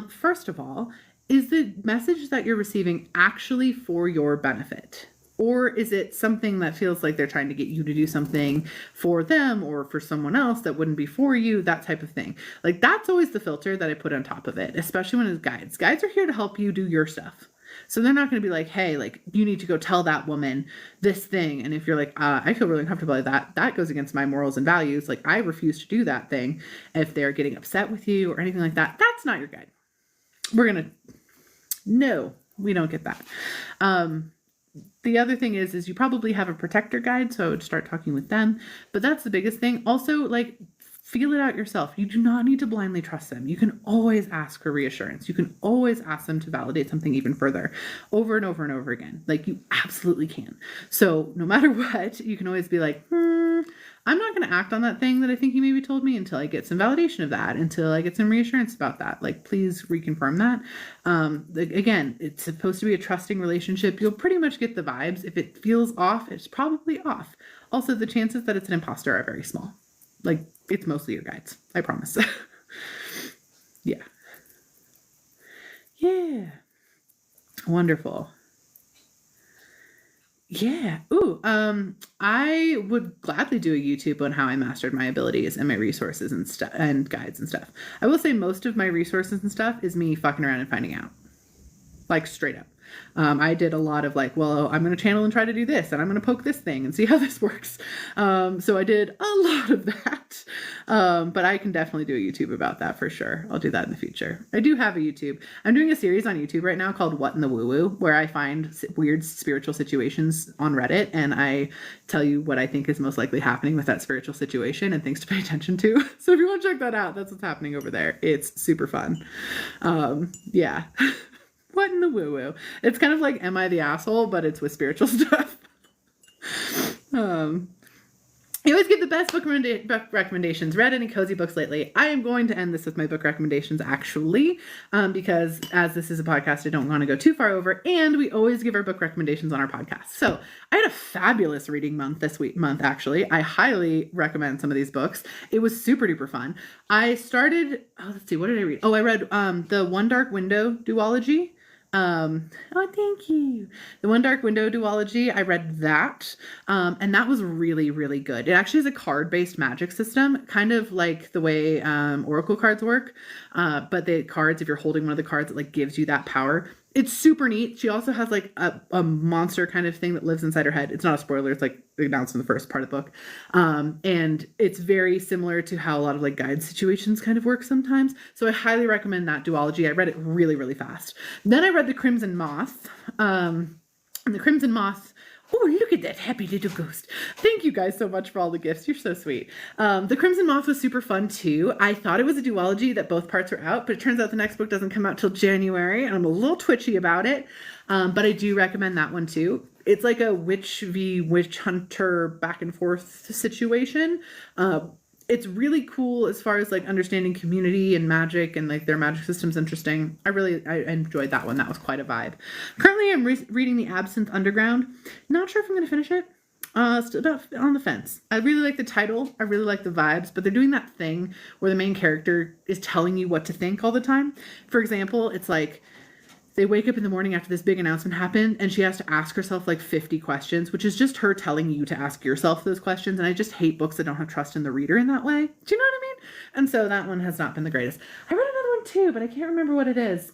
First of all, is the message that you're receiving actually for your benefit? Or is it something that feels like they're trying to get you to do something for them or for someone else that wouldn't be for you, that type of thing? Like that's always the filter that I put on top of it, especially when it's guides. Guides are here to help you do your stuff. So they're not going to be like, hey, like you need to go tell that woman this thing. And if you're like, I feel really uncomfortable with that goes against my morals and values. Like I refuse to do that thing. If they're getting upset with you or anything like that, that's not your guide. No, we don't get that. The other thing is you probably have a protector guide. So I would start talking with them, but that's the biggest thing. Also, like, feel it out yourself. You do not need to blindly trust them. You can always ask for reassurance. You can always ask them to validate something even further over and over and over again. Like you absolutely can. So no matter what, you can always be like, I'm not going to act on that thing that I think you maybe told me until I get some validation of that, until I get some reassurance about that. Like, please reconfirm that. Again, it's supposed to be a trusting relationship. You'll pretty much get the vibes. If it feels off, it's probably off. Also, the chances that it's an imposter are very small. Like, it's mostly your guides. I promise. Yeah. Yeah. Wonderful. Yeah. Ooh, I would gladly do a YouTube on how I mastered my abilities and my resources and stuff and guides and stuff. I will say most of my resources and stuff is me fucking around and finding out. Like straight up. I did a lot of like, well, I'm going to channel and try to do this and I'm going to poke this thing and see how this works. So I did a lot of that. But I can definitely do a YouTube about that for sure. I'll do that in the future. I do have a YouTube. I'm doing a series on YouTube right now called What in the Woo Woo, where I find weird spiritual situations on Reddit and I tell you what I think is most likely happening with that spiritual situation and things to pay attention to. So if you want to check that out, that's what's happening over there. It's super fun. Yeah. What in the woo-woo? It's kind of like Am I the Asshole, but it's with spiritual stuff. I always give the best book recommendations. Read any cozy books lately? I am going to end this with my book recommendations, actually, because as this is a podcast, I don't want to go too far over, and we always give our book recommendations on our podcast. So I had a fabulous reading month this month, actually. I highly recommend some of these books. It was super duper fun. I started, let's see, what did I read? I read the One Dark Window duology. Thank you. The One Dark Window duology, I read that, and that was really, really good. It actually is a card-based magic system, kind of like the way Oracle cards work, but the cards, if you're holding one of the cards, it like gives you that power. It's super neat. She also has like a monster kind of thing that lives inside her head. It's not a spoiler. It's like announced in the first part of the book. And it's very similar to how a lot of like guide situations kind of work sometimes. So I highly recommend that duology. I read it really, really fast. Then I read The Crimson Moth. And The Crimson Moth, oh, look at that happy little ghost. Thank you guys so much for all the gifts. You're so sweet. The Crimson Moth was super fun too. I thought it was a duology that both parts were out, but it turns out the next book doesn't come out till January, and I'm a little twitchy about it. But I do recommend that one too. It's like a witch v. witch hunter back and forth situation. It's really cool as far as like understanding community and magic, and like their magic system's interesting. I enjoyed that one. That was quite a vibe. Currently I'm reading The Absinthe Underground. Not sure if I'm going to finish it. Still on the fence. I really like the title. I really like the vibes, but they're doing that thing where the main character is telling you what to think all the time. For example, it's like they wake up in the morning after this big announcement happened, and she has to ask herself like 50 questions, which is just her telling you to ask yourself those questions. And I just hate books that don't have trust in the reader in that way. Do you know what I mean? And so that one has not been the greatest. I read another one too, but I can't remember what it is.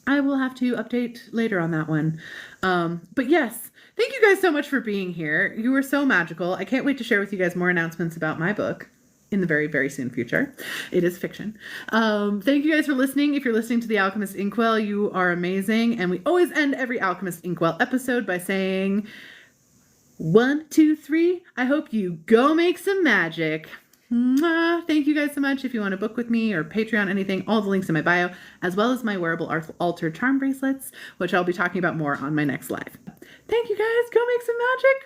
I will have to update later on that one. But yes, thank you guys so much for being here. You were so magical. I can't wait to share with you guys more announcements about my book in the very, very soon future. It is fiction. Thank you guys for listening. If you're listening to the Alchemist Inkwell, you are amazing. And we always end every Alchemist Inkwell episode by saying 1, 2, 3. I hope you go make some magic. Mwah. Thank you guys so much. If you want to book with me or Patreon, anything, all the links in my bio, as well as my wearable altar charm bracelets, which I'll be talking about more on my next live. Thank you guys. Go make some magic.